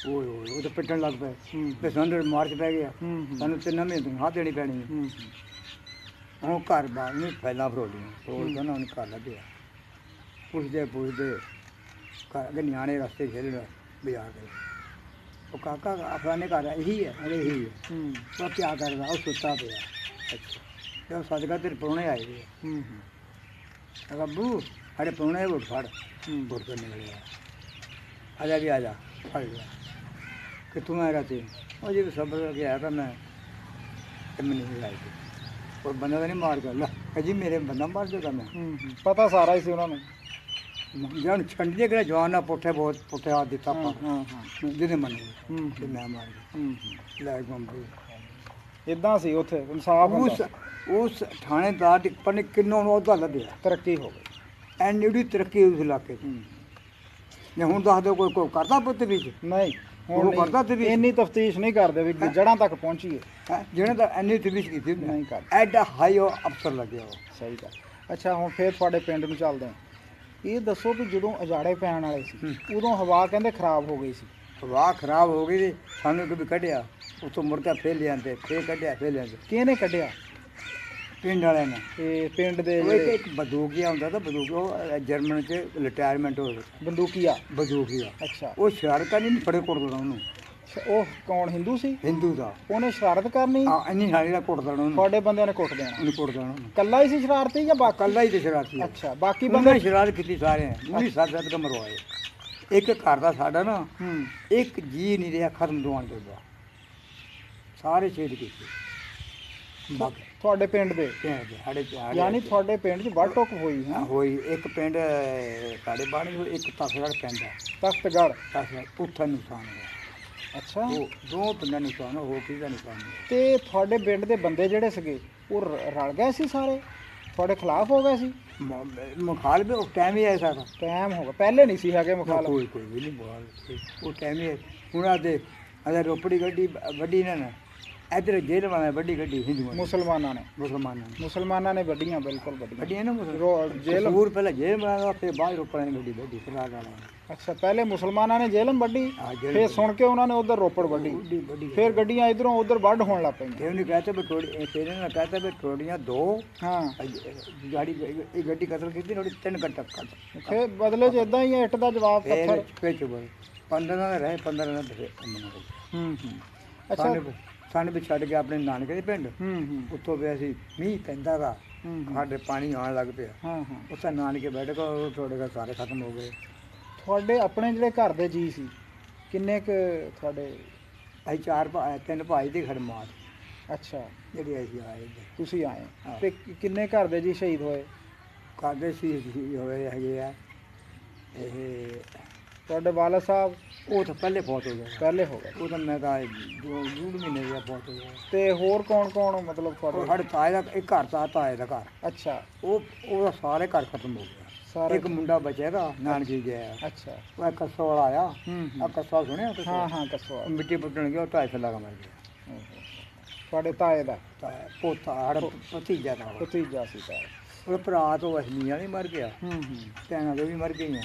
ਉਹ ਤਾਂ ਪਿੱਟਣ ਲੱਗ ਪਏ ਫਿਰ ਸਾਨੂੰ ਮਾਰਚ ਪੈ ਗਿਆ ਸਾਨੂੰ 3 ਮਹੀਨੇ ਤਨਖਾਹ ਦੇਣੀ ਪੈਣੀ ਹੈ ਉਹ ਘਰ ਬਾਹਰ ਨਹੀਂ ਫੈਲਾ ਫਰੋਲੀਆਂ ਫਰੋਲ ਕਹਿੰਦਾ ਉਹਨੇ ਘਰ ਲੱਗਿਆ ਪੁੱਛਦੇ ਅੱਗੇ ਨਿਆਣੇ ਰਸਤੇ ਖੇਲਣ ਬਾਜ਼ਾਰ ਦੇ ਉਹ ਕਾਕਾ ਆਪਣੇ ਘਰ ਇਹੀ ਹੈ ਅਰੇ ਇਹੀ ਹੈ ਉਹ ਕਿਆ ਕਰਦਾ ਉਹ ਸੁੱਤਾ ਪਿਆ ਅੱਛਾ ਤੇ ਸਾਡੇ ਘਰ ਤੇਰੇ ਪ੍ਰਾਹੁਣੇ ਆਏ ਵੇ ਰੱਬੂ ਸਾਡੇ ਪ੍ਰਾਹੁਣੇ ਵੋਟ ਫੜ ਵੋਟ ਕਰਨੇ ਵਾਲੇ ਆ ਜਾ ਵੀ ਆ ਜਾ ਫੜ ਲਿਆ ਕਿ ਤੂੰ ਆ ਰਹਤੇ ਉਹ ਜੀ ਸਬਰ ਕਰਕੇ ਆਇਆ ਤਾਂ ਮੈਂ ਨਹੀਂ ਲਾਈ और बंदा तो नहीं मार कर ला जी मेरे बंदा मार देगा मैं पता सारा ही सी उन्होंने जन छंडी के जवान ना पुठे बहुत पुठे हाथ दिता जिन्हें मन ते मैं मार गया ले गंभीर इदां सी उत्थे इंसाफ उस थानेदार दी पर ने किन्नो ओहदा लद्या तरक्की हो गई एनी तरक्की उस इलाके ने हुण दस दो कोई करदा पुत्त बीच नहीं ਹੁਣ ਕਰਦਾ ਤੇ ਇੰਨੀ ਤਫਤੀਸ਼ ਨਹੀਂ ਕਰਦੇ ਵੀ ਜੜਾਂ ਤੱਕ ਪਹੁੰਚੀਏ ਜਿਹਨੇ ਤਾਂ ਇੰਨੀ ਤਫਤੀਸ਼ ਕੀਤੀ ਨਹੀਂ ਕਰ ਐਡਾ ਹਾਈ ਉਹ ਅਫਸਰ ਲੱਗਿਆ ਉਹ ਸਹੀ ਗੱਲ ਅੱਛਾ ਹੁਣ ਫੇਰ ਤੁਹਾਡੇ ਪਿੰਡ ਨੂੰ ਚੱਲਦੇ ਹਾਂ ਇਹ ਦੱਸੋ ਵੀ ਜਦੋਂ ਉਜਾੜੇ ਪੈਣ ਵਾਲੇ ਸੀ ਉਦੋਂ ਹਵਾ ਕਹਿੰਦੇ ਖਰਾਬ ਹੋ ਗਈ ਸੀ ਹਵਾ ਖਰਾਬ ਹੋ ਗਈ ਸੀ ਸਾਨੂੰ ਕਿ ਵੀ ਕੱਢਿਆ ਉੱਥੋਂ ਮੁੜ ਕੇ ਫੇਰ ਲਿਆਂਦੇ ਫੇਰ ਕੱਢਿਆ ਫੇਰ ਲਿਆਂਦੇ ਕਿਹਨੇ ਕੱਢਿਆ ਪਿੰਡ ਵਾਲਿਆਂ ਨੇ ਤੇ ਪਿੰਡ ਦੇ ਇੱਕ ਬੰਦੂਕੀਆ ਹੁੰਦਾ ਤਾਂ ਬੰਦੂਕ ਉਹ ਜਰਮਨ 'ਚ ਰਿਟਾਇਰਮੈਂਟ ਹੋ ਗਿਆ ਬੰਦੂਕੀਆ ਅੱਛਾ ਉਹ ਸ਼ਰਾਰਤਾਂ ਨਹੀਂ ਫੜੇ ਕੁੱਟਦਾ ਉਹਨੂੰ ਉਹ ਕੌਣ ਹਿੰਦੂ ਸੀ ਹਿੰਦੂ ਦਾ ਉਹਨੇ ਸ਼ਰਾਰਤ ਕਰਨੀ ਹਾਂ ਇੰਨੀ ਸਾਰੀ ਦਾ ਕੁੱਟ ਦੇਣਾ ਉਹਨੂੰ ਤੁਹਾਡੇ ਬੰਦਿਆਂ ਨੇ ਕੁੱਟ ਦੇਣਾ ਉਹਨੂੰ ਕੁੱਟ ਦੇਣਾ ਕੱਲਾ ਹੀ ਸੀ ਸ਼ਰਾਰਤੀ ਜਾਂ ਬਾਕੀ ਕੱਲਾ ਹੀ ਤੇ ਸ਼ਰਾਰਤੀ ਅੱਛਾ ਬਾਕੀ ਬੰਦੇ ਸ਼ਰਾਰਤ ਕੀਤੀ ਸਾਰੇ ਉਹਨੇ ਸੱਤ ਕਾ ਮਰਵਾਏ ਇੱਕ ਘਰ ਦਾ ਸਾਡਾ ਨਾ ਇੱਕ ਜੀ ਨਹੀਂ ਰਿਹਾ ਖਤਮ ਦਵਾਨ ਕਰਦਾ ਸਾਰੇ ਛੇੜ ਕੀਤੇ ਬਾਕੀ ਤੁਹਾਡੇ ਪਿੰਡ ਦੇ ਸਾਡੇ ਯਾਨੀ ਤੁਹਾਡੇ ਪਿੰਡ 'ਚ ਵੱਢ ਟੁੱਕ ਹੋਈ ਹੈ ਹੋਈ ਇੱਕ ਪਿੰਡ ਸਾਡੇ ਬਾਣੀ ਹੋਈ ਇੱਕ ਤਖਤਗੜ੍ਹ ਪਿੰਡ ਹੈ ਤਖਤਗੜ੍ਹ ਉੱਥਾ ਨੁਕਸਾਨ ਹੋਇਆ ਅੱਛਾ ਉਹ ਦੋ ਪਿੰਡਾਂ ਨੁਕਸਾਨ ਹੋ ਕਿਹਦਾ ਨੁਕਸਾਨ ਤੇ ਤੁਹਾਡੇ ਪਿੰਡ ਦੇ ਬੰਦੇ ਜਿਹੜੇ ਸੀਗੇ ਉਹ ਰਲ ਗਏ ਸੀ ਸਾਰੇ ਤੁਹਾਡੇ ਖਿਲਾਫ ਹੋ ਗਏ ਸੀ ਮੁਖਾਲਫ ਉਹ ਟਾਈਮ ਹੀ ਐਸਾ था ਟਾਈਮ ਹੋ ਗਿਆ ਪਹਿਲੇ ਨਹੀਂ ਸੀ ਹੈਗੇ ਮੁਖਾਲਫ ਕੋਈ ਵੀ ਨਹੀਂ ਬੋਲ ਉਹ ਟਾਈਮ ਹੀ ਹੁਣ ਆ ਦੇ ਅਗਰ ਰੋਪੜੀ ਗੱਡੀ ਵੱਡੀ ਨਾ ਇੱਧਰ ਜੇਲ੍ਹ ਵਾਲਾ ਵੱਡੀ ਗੱਡੀ ਹਿੰਦੂਆਂ ਮੁਸਲਮਾਨਾਂ ਨੇ ਵੱਡੀਆਂ ਬਿਲਕੁਲ ਵੱਡੀਆਂ ਨਾ ਜੇਲ੍ਹ ਦੂਰ ਪਹਿਲਾਂ ਜੇਲ੍ਹ ਬਣਾਇਆ ਫਿਰ ਬਾਅਦ ਰੋਪੜ ਨੇ ਗੱਡੀ ਵੱਡੀ ਫਿਲਹਾਲ ਵਾਲਾ ਅੱਛਾ ਪਹਿਲੇ ਮੁਸਲਮਾਨਾਂ ਨੇ ਜੇਲ੍ਹ ਵੱਡੀ ਫਿਰ ਸੁਣ ਕੇ ਉਹਨਾਂ ਨੇ ਉਧਰ ਰੋਪੜ ਵੱਡੀ ਫਿਰ ਗੱਡੀਆਂ ਇਧਰੋਂ ਉਧਰ ਵੱਢ ਹੋਣ ਲੱਗ ਪਈਆਂ ਉਹਨੇ ਕਹਤਾ ਵੀ ਥੋੜੀ ਤੇਰੇ ਨਾਲ ਕਹਤਾ ਵੀ ਥੋੜੀਆਂ ਦੋ ਹਾਂ ਗਾੜੀ ਇਹ ਗੱਡੀ ਕਤਲ ਕੀਤੀ ਥੋੜੀ 3 ਘੰਟਾ ਕੱਟ ਫਿਰ ਬਦਲੇ ਚ ਇਦਾਂ ਹੀ ਇੱਟ ਦਾ ਜਵਾਬ ਪੱਥਰ ਫਿਰ ਚੁੱਪ 15 ਦਿਨ ਰਹੇ 15 ਦਿਨ ਅੱਛਾ ਸਾਨੂੰ ਵੀ ਛੱਡ ਕੇ ਆਪਣੇ ਨਾਨਕੇ ਦੇ ਪਿੰਡ ਉੱਥੋਂ ਪਿਆ ਸੀ ਮੀਂਹ ਪੈਂਦਾ ਵਾ ਸਾਡੇ ਪਾਣੀ ਆਉਣ ਲੱਗ ਪਿਆ ਉੱਥੇ ਨਾਨਕੇ ਬੈਠ ਕੇ ਤੁਹਾਡੇ ਘਰ ਸਾਰੇ ਖਤਮ ਹੋ ਗਏ ਤੁਹਾਡੇ ਆਪਣੇ ਜਿਹੜੇ ਘਰ ਦੇ ਜੀ ਸੀ ਕਿੰਨੇ ਕੁ ਤੁਹਾਡੇ ਅਸੀਂ 3 ਭਾਈ ਦੇ ਖੜਮਾਤ ਅੱਛਾ ਜਿਹੜੇ ਅਸੀਂ ਆਏ ਤੁਸੀਂ ਆਏ ਤੇ ਕਿੰਨੇ ਘਰ ਦੇ ਜੀ ਸ਼ਹੀਦ ਹੋਏ ਘਰ ਦੇ ਸ਼ਹੀਦ ਹੋਏ ਹੈਗੇ ਆ ਇਹ ਤੁਹਾਡੇ ਵਾਲਾ ਸਾਹਿਬ ਉਹ ਤਾਂ ਪਹਿਲੇ ਫੌਤ ਹੋ ਗਿਆ ਪਹਿਲੇ ਹੋ ਗਏ ਉਹ ਤਾਂ ਮੈਂ ਤਾਂ ਡੂਢ ਮਹੀਨੇ ਦਾ ਫੌਤ ਹੋ ਗਿਆ ਤੇ ਹੋਰ ਕੌਣ ਮਤਲਬ ਉਹ ਤੁਹਾਡੇ? ਸਾਡੇ ਤਾਏ ਦਾ ਇੱਕ ਘਰ ਤਾਂ ਤਾਏ ਦਾ ਘਰ ਅੱਛਾ ਉਹਦਾ ਸਾਰੇ ਘਰ ਖਤਮ ਹੋ ਗਿਆ ਸਾਰੇ ਇੱਕ ਮੁੰਡਾ ਬਚਿਆ ਦਾ ਨਾਨਕੀ ਗਿਆ ਅੱਛਾ ਉਹ ਕੱਸੋ ਵਾਲਾ ਆਇਆ ਹੂੰ ਆ ਕੱਸਾ ਸੁਣਿਆ ਕੱਸਾ? ਹਾਂ ਹਾਂ ਕੱਸੋ ਉਹ ਮਿੱਟੀ ਪੁੱਟਣ ਗਿਆ ਉਹ 250 ਲੱਗ ਮਰ ਗਿਆ ਤੁਹਾਡੇ ਤਾਏ ਦਾ ਤਾਂ ਪੋਤਾ ਸਾਡਾ ਭਤੀਜਾ ਦਾ ਭਤੀਜਾ ਸੀ ਤਾਏ। ਉਹ ਭਰਾ ਤੋਂ ਅਸਮੀਆਂ ਨਹੀਂ ਮਰ ਗਿਆ ਹੂੰ ਭੈਣਾਂ ਦੇ ਵੀ ਮਰ ਗਈਆਂ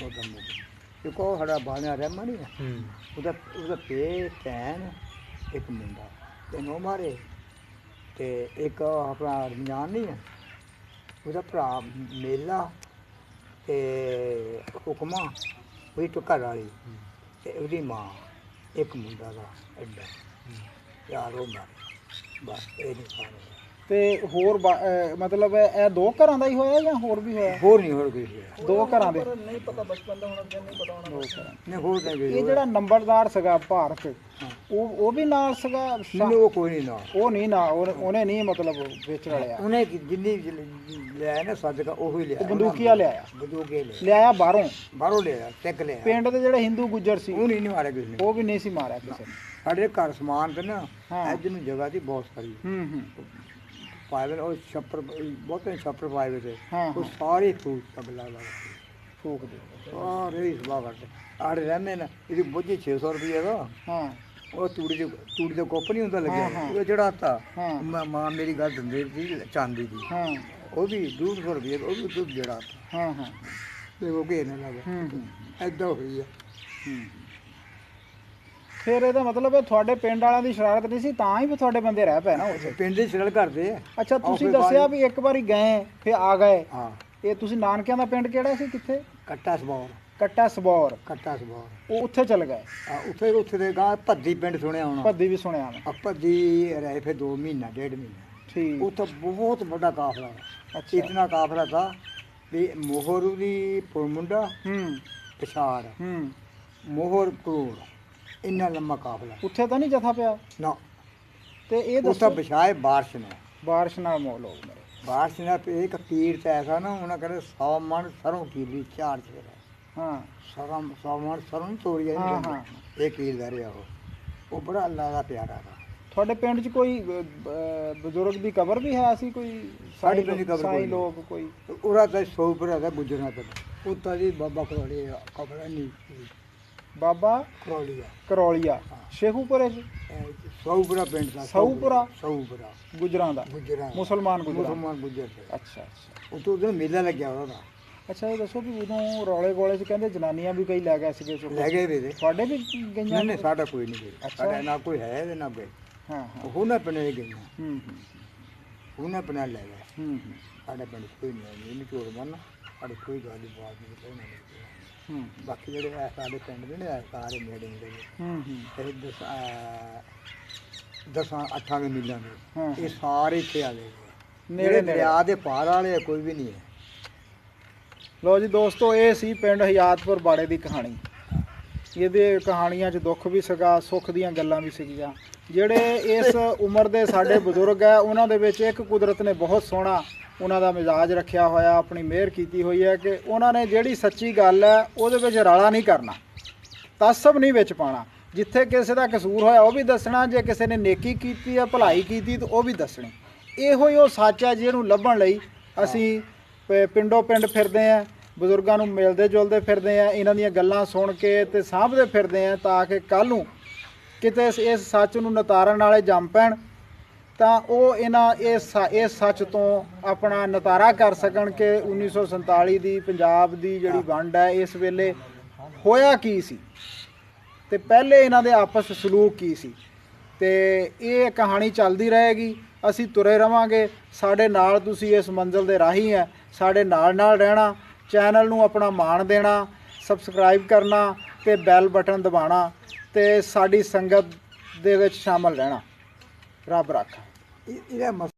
ਉਹ ਕੰਮ ਹੋ ਗਿਆ ਦੇਖੋ ਸਾਡਾ ਬਾਣਾ ਰਹਿਮਾ ਨਹੀਂ ਹੈ ਉਹਦਾ ਪੇ ਭੈਣ ਇੱਕ ਮੁੰਡਾ ਤੈਨੂੰ ਮਾਰੇ ਤੇ ਇੱਕ ਆਪਣਾ ਰਮਜ਼ਾਨ ਨਹੀਂ ਹੈ ਉਹਦਾ ਭਰਾ ਮੇਲਾ ਤੇ ਹੁਕਮਾ ਉਹਦੀ ਤੋਂ ਘਰ ਵਾਲੀ ਤੇ ਉਹਦੀ ਮਾਂ ਇੱਕ ਮੁੰਡਾ ਦਾ ਐਡਾ ਯਾਰ ਉਹ ਮਾਰੇ ਬਸ ਇਹ ਨਹੀਂ ਸਾਰਾ ਤੇ ਹੋਰ ਮਤਲਬ ਇਹ ਦੋ ਘਰਾਂ ਦਾ ਹੀ ਹੋਇਆ ਜਾਂ ਹੋਰ ਵੀ ਹੋਇਆ? ਹੋਰ ਨਹੀਂ ਹੋਰ ਕੋਈ ਹੋਇਆ ਦੋ ਘਰਾਂ ਦੇ ਨਹੀਂ ਪਤਾ ਬਚਪਨ ਦਾ ਹੋਣਾ ਨਹੀਂ ਪਤਾ ਹੋਣਾ ਦੋ ਘਰਾਂ। ਨਹੀਂ ਹੋਰ ਨਹੀਂ ਇਹ ਜਿਹੜਾ ਨੰਬਰਦਾਰ ਸੀਗਾ ਭਾਰਤ ਉਹ ਵੀ ਨਾਲ ਸੀਗਾ? ਨਹੀਂ ਉਹ ਕੋਈ ਨਹੀਂ ਨਾ ਉਹ ਨਹੀਂ ਨਾ ਉਹਨੇ ਨਹੀਂ ਮਤਲਬ ਵਿੱਚ ਰਲਿਆ? ਉਹਨੇ ਜਿੰਨੀ ਲਿਆ ਨਾ ਸਦਕਾ ਉਹੀ ਲਿਆ ਬੰਦੂਕੀਆ ਲਿਆਇਆ? ਬੰਦੂਕੇ ਲਿਆਇਆ ਬਾਹਰੋਂ ਲਿਆ ਚੱਕ ਲਿਆ ਪਿੰਡ ਦੇ ਜਿਹੜੇ ਹਿੰਦੂ ਗੁੱਜਰ ਸੀ ਉਹ ਨਹੀਂ ਮਾਰਿਆ ਕਿਸੇ ਨੇ ਉਹ ਵੀ ਨਹੀਂ ਸੀ ਮਾਰਿਆ ਕਿਸੇ ਨੇ? ਸਾਡੇ ਘਰ ਸਮਾਨ ਤੇ ਨਾ ਹਾਂ। ਅੱਜ ਨੂੰ ਜਗ੍ਹਾ ਦੀ ਬਹੁਤ ਸਾਰੀ ਹੂੰ ਪਾਏ ਵੇ ਉਹ ਛੱਪਰ ਬਹੁਤੇ ਛੱਪਰ ਪਾਏ ਵੇ ਤੇ ਹਾਂ ਉਹ ਸਾਰੇ ਫੂਕ ਤਬਲਾ ਲਾ ਫੂਕ ਦੇ ਸਾਰੇ ਹੀ ਸਭਾ ਕਰਦੇ ਆੜੇ ਰਹਿੰਦੇ ਨੇ ਇਹਦੀ ਬੁੱਝੀ 600 ਰੁਪਏ ਦਾ ਹਾਂ ਉਹ ਤੂੜੀ ਦੇ ਕੁੱਪ ਨਹੀਂ ਹੁੰਦਾ ਹਾਂ, ਲੱਗਿਆ ਹਾਂ। ਉਹ ਚੜਾਤਾ ਹਾਂ। ਮਾਂ ਮੇਰੀ ਗੱਲ ਦਿੰਦੇ ਸੀ ਚਾਂਦੀ ਦੀ ਹਾਂ ਉਹ ਵੀ 150 ਰੁਪਏ ਉਹ ਵੀ ਦੁੱਧ ਜੜਾਤਾ ਹਾਂ ਹਾਂ ਤੇ ਉਹ ਘੇਰ ਨਾ ਲੱਗਾ ਹੂੰ ਐਦਾਂ ਹੋਈ ਆ ਫਿਰ ਇਹਦਾ ਮਤਲਬ ਹੈ ਤੁਹਾਡੇ ਪਿੰਡ ਵਾਲਿਆਂ ਦੀ ਸ਼ਰਾਰਤ ਨਹੀਂ ਸੀ ਤਾਂ ਹੀ ਵੀ ਤੁਹਾਡੇ ਬੰਦੇ ਰਹਿ ਪਏ ਨਾ ਉੱਥੇ? ਪਿੰਡ ਦੇ ਛੜਲ ਕਰਦੇ ਆ ਅੱਛਾ ਤੁਸੀਂ ਦੱਸਿਆ ਵੀ ਇੱਕ ਵਾਰੀ ਗਏ ਫਿਰ ਆ ਗਏ। ਹਾਂ ਇਹ ਤੁਸੀਂ ਨਾਨਕਿਆਂ ਦਾ ਪਿੰਡ ਕਿਹੜਾ ਸੀ ਕਿੱਥੇ? ਕੱਟਾ ਸਬੌਰ ਕੱਟਾ ਸਬੌਰ। ਉਹ ਉੱਥੇ ਚਲ ਗਏ? ਉੱਥੇ ਦੇ ਗਾਂ ਭੱਦੀ ਪਿੰਡ ਸੁਣਿਆ ਹੋਣਾ ਭੱਦੀ ਵੀ ਸੁਣਿਆ ਮੈਂ। ਭੱਦੀ ਰਹੇ ਫਿਰ 2 ਮਹੀਨਾ 1.5 ਮਹੀਨਾ ਠੀਕ। ਉੱਥੇ ਬਹੁਤ ਵੱਡਾ ਕਾਫਲਾ ਅੱਛਾ। ਇਤਨਾ ਕਾਫਲਾ ਥਾ ਵੀ ਮੋਹਰੂ ਦੀ ਮੁੰਡਾ ਹੂੰ ਪਛਾੜ ਹੂੰ ਮੋਹਰ ਕਰੋੜ ਇੰਨਾ ਲੰਮਾ ਕਾਫਲਾ ਉੱਥੇ ਤਾਂ ਨਹੀਂ ਜਥਾ ਪਿਆ? ਨਾ ਤੇ ਇਹ ਉੱਥੇ ਦੱਸੋ ਵਿਛਾਏ ਬਾਰਿਸ਼ ਨੇ ਬਾਰਿਸ਼ ਨਾਲ ਮੋਹ ਲੋਕ ਮੇਰੇ। ਬਾਰਿਸ਼ ਨੇ ਤੇ ਇੱਕ ਪੀਰ ਤੇ ਐਸਾ ਨਾ ਉਹਨਾਂ ਕਹਿੰਦੇ 100 ਮਣ ਸਰੋਂ ਕੀਲੀ 4 ਚੇਰਾ ਹਾਂ 100 ਮਣ ਸਰੋਂ ਤੋਰੀ ਹਾਂ, ਜਾਂਦੀ ਹਾਂ। ਇਹ ਕੀਲ ਦਾ ਰਿਹਾ ਉਹ ਬੜਾ ਅੱਲਾ ਦਾ ਪਿਆਰਾ ਦਾ ਤੁਹਾਡੇ ਪਿੰਡ 'ਚ ਕੋਈ ਬਜ਼ੁਰਗ ਦੀ ਕਬਰ ਵੀ ਹੈ ਸੀ ਕੋਈ? ਸਾਡੇ ਪਿੰਡ ਦੀ ਕਬਰ ਸਾਈਂ ਕੋਈ ਨਹੀਂ। ਲੋਕ ਕੋਈ? ਉਹਦਾ ਤਾਂ ਸੋਪਰਾ ਦਾ ਗੁਜਰਨਾ ਤੇ ਉੱਤਾ ਜੀ ਬਾਬਾ ਕਰੋੜੀ ਕਬਰ ਨਹੀਂ ਬਾਬਾ ਕਰੋਲੀਆ ਕਰੌਲੀਆ ਸ਼ੇਖੂਪੁਰੇ 'ਚ? ਸੌਪਰਾ ਪਿੰਡ ਦਾ ਸਊਪੁਰਾ? ਸੌਪਰਾ ਗੁਜਰਾਂ ਦਾ? ਗੁਜਰਾਂ ਮੁਸਲਮਾਨ ਗੁਜਰਾਂ? ਮੁਸਲਮਾਨ ਗੁਜਰ ਤੇ ਅੱਛਾ ਅੱਛਾ ਉਹ ਤੋਂ ਉਦੋਂ ਮੇਲਾ ਲੱਗਿਆ ਉਹਦਾ ਅੱਛਾ ਇਹ ਦੱਸੋ ਵੀ ਉਦੋਂ ਰੌਲੇ ਗੋਲੇ 'ਚ ਕਹਿੰਦੇ ਜਨਾਨੀਆਂ ਵੀ ਕਈ ਲੈ ਗਏ ਸੀਗੇ ਚੁੱਕ ਲੈ ਗਏ ਵੇ ਦੇ ਤੁਹਾਡੇ ਵੀ ਗਈਆਂ? ਨਹੀਂ ਨਹੀਂ ਸਾਡਾ ਕੋਈ ਨਹੀਂ ਗਿਆ ਅੱਛਾ। ਸਾਡਾ ਨਾ ਕੋਈ ਹੈ ਤੇ ਨਾ ਗਏ ਹਾਂ ਹਾਂ ਉਹ ਨਾ ਪਣੇ ਗਈਆਂ ਹੂੰ ਉਹਨਾਂ ਪਣਾ ਲੈ ਗਏ ਹੂੰ ਸਾਡੇ ਪਿੰਡ ਕੋਈ ਨਹੀਂ ਇਹਨੂੰ ਚੋਰ ਬੰਨ ਸਾਡੇ ਕੋਈ ਗੱਲ ਨਹੀਂ ਬਾਤ ਨਹੀਂ ਕੋਈ ਨਹੀਂ ਹੂੰ ਬਾਕੀ ਜਿਹੜੇ ਆ ਸਾਡੇ ਪਿੰਡ ਦੇ ਨੇ ਇਹ ਸਾਰੇ ਨੇੜੇ ਨੇ ਹੂੰ ਹੂੰ ਇਹ 10-8 ਮਿਲਾਂ ਹਾਂ। ਦੇ ਇਹ ਸਾਰੇ ਇੱਥੇ ਆ ਗਏ ਨੇੜੇ ਨੇੜੇ ਨੇੜੇ। ਦਰਿਆ ਦੇ ਪਾਰ ਵਾਲੇ ਆ, ਕੋਈ ਵੀ ਨਹੀਂ ਹੈ ਲੋ ਜੀ ਦੋਸਤੋ ਇਹ ਸੀ ਪਿੰਡ ਹਯਾਤਪੁਰ ਬਾੜੇ ਦੀ ਕਹਾਣੀ। ਇਹਦੇ ਕਹਾਣੀਆਂ 'ਚ ਦੁੱਖ ਵੀ ਸੀਗਾ ਸੁੱਖ ਦੀਆਂ ਗੱਲਾਂ ਵੀ ਸੀਗੀਆਂ। ਜਿਹੜੇ ਇਸ ਉਮਰ ਦੇ ਸਾਡੇ ਬਜ਼ੁਰਗ ਹੈ ਉਹਨਾਂ ਦੇ ਵਿੱਚ ਇੱਕ ਕੁਦਰਤ ਨੇ ਬਹੁਤ ਸੋਹਣਾ ਉਹਨਾਂ ਦਾ ਮਿਜ਼ਾਜ ਰੱਖਿਆ ਹੋਇਆ ਆਪਣੀ ਮਿਹਰ ਕੀਤੀ ਹੋਈ ਹੈ ਕਿ ਉਹਨਾਂ ਨੇ ਜਿਹੜੀ ਸੱਚੀ ਗੱਲ ਹੈ ਉਹਦੇ ਵਿੱਚ ਰਾਲਾ ਨਹੀਂ ਕਰਨਾ ਤਾਸਬ ਨਹੀਂ ਵਿੱਚ ਪਾਉਣਾ। ਜਿੱਥੇ ਕਿਸੇ ਦਾ ਕਸੂਰ ਹੋਇਆ ਉਹ ਵੀ ਦੱਸਣਾ ਜੇ ਕਿਸੇ ਨੇ ਨੇਕੀ ਕੀਤੀ ਹੈ ਭਲਾਈ ਕੀਤੀ ਤਾਂ ਉਹ ਵੀ ਦੱਸਣੀ। ਇਹੋ ਹੀ ਉਹ ਸੱਚ ਹੈ ਜਿਹਨੂੰ ਲੱਭਣ ਲਈ ਅਸੀਂ ਪਿੰਡੋਂ ਪਿੰਡ ਫਿਰਦੇ ਹਾਂ ਬਜ਼ੁਰਗਾਂ ਨੂੰ ਮਿਲਦੇ ਜੁਲਦੇ ਫਿਰਦੇ ਹਾਂ ਇਹਨਾਂ ਦੀਆਂ ਗੱਲਾਂ ਸੁਣ ਕੇ ਤੇ ਸਾਂਭਦੇ ਫਿਰਦੇ ਹਾਂ ਤਾਂ ਕਿ ਕੱਲ੍ਹ ਨੂੰ ਕਿਤੇ ਇਸ ਸੱਚ ਨੂੰ ਨਿਤਾਰਨ ਵਾਲੇ ਜੰਮ ਪੈਣ ਤਾਂ ਉਹ ਇਸ ਸੱਚ ਤੋਂ ਆਪਣਾ ਨਿਤਾਰਾ ਕਰ ਸਕਣ ਕਿ 1947 ਦੀ ਪੰਜਾਬ ਦੀ ਜਿਹੜੀ ਵੰਡ ਹੈ ਇਸ ਵੇਲੇ ਹੋਇਆ ਕੀ ਸੀ ਤੇ ਪਹਿਲੇ ਇਹਨਾਂ ਦੇ ਆਪਸ ਸਲੂਕ ਕੀ ਸੀ। ਤੇ ਇਹ ਕਹਾਣੀ ਚੱਲਦੀ ਰਹੇਗੀ ਅਸੀਂ ਤੁਰੇ ਰਵਾਂਗੇ ਸਾਡੇ ਨਾਲ ਤੁਸੀਂ ਇਸ ਮੰਜ਼ਿਲ ਦੇ ਰਾਹੀ ਹੈ ਸਾਡੇ ਨਾਲ ਰਹਿਣਾ ਚੈਨਲ ਨੂੰ ਆਪਣਾ ਮਾਣ ਦੇਣਾ ਸਬਸਕ੍ਰਾਈਬ ਕਰਨਾ ਤੇ ਬੈਲ ਬਟਨ ਦਬਾਉਣਾ ਤੇ ਸਾਡੀ ਸੰਗਤ ਦੇ ਵਿੱਚ ਸ਼ਾਮਲ ਰਹਿਣਾ। ਰੱਬ ਰਾਖਾ। ਇਹਦਾ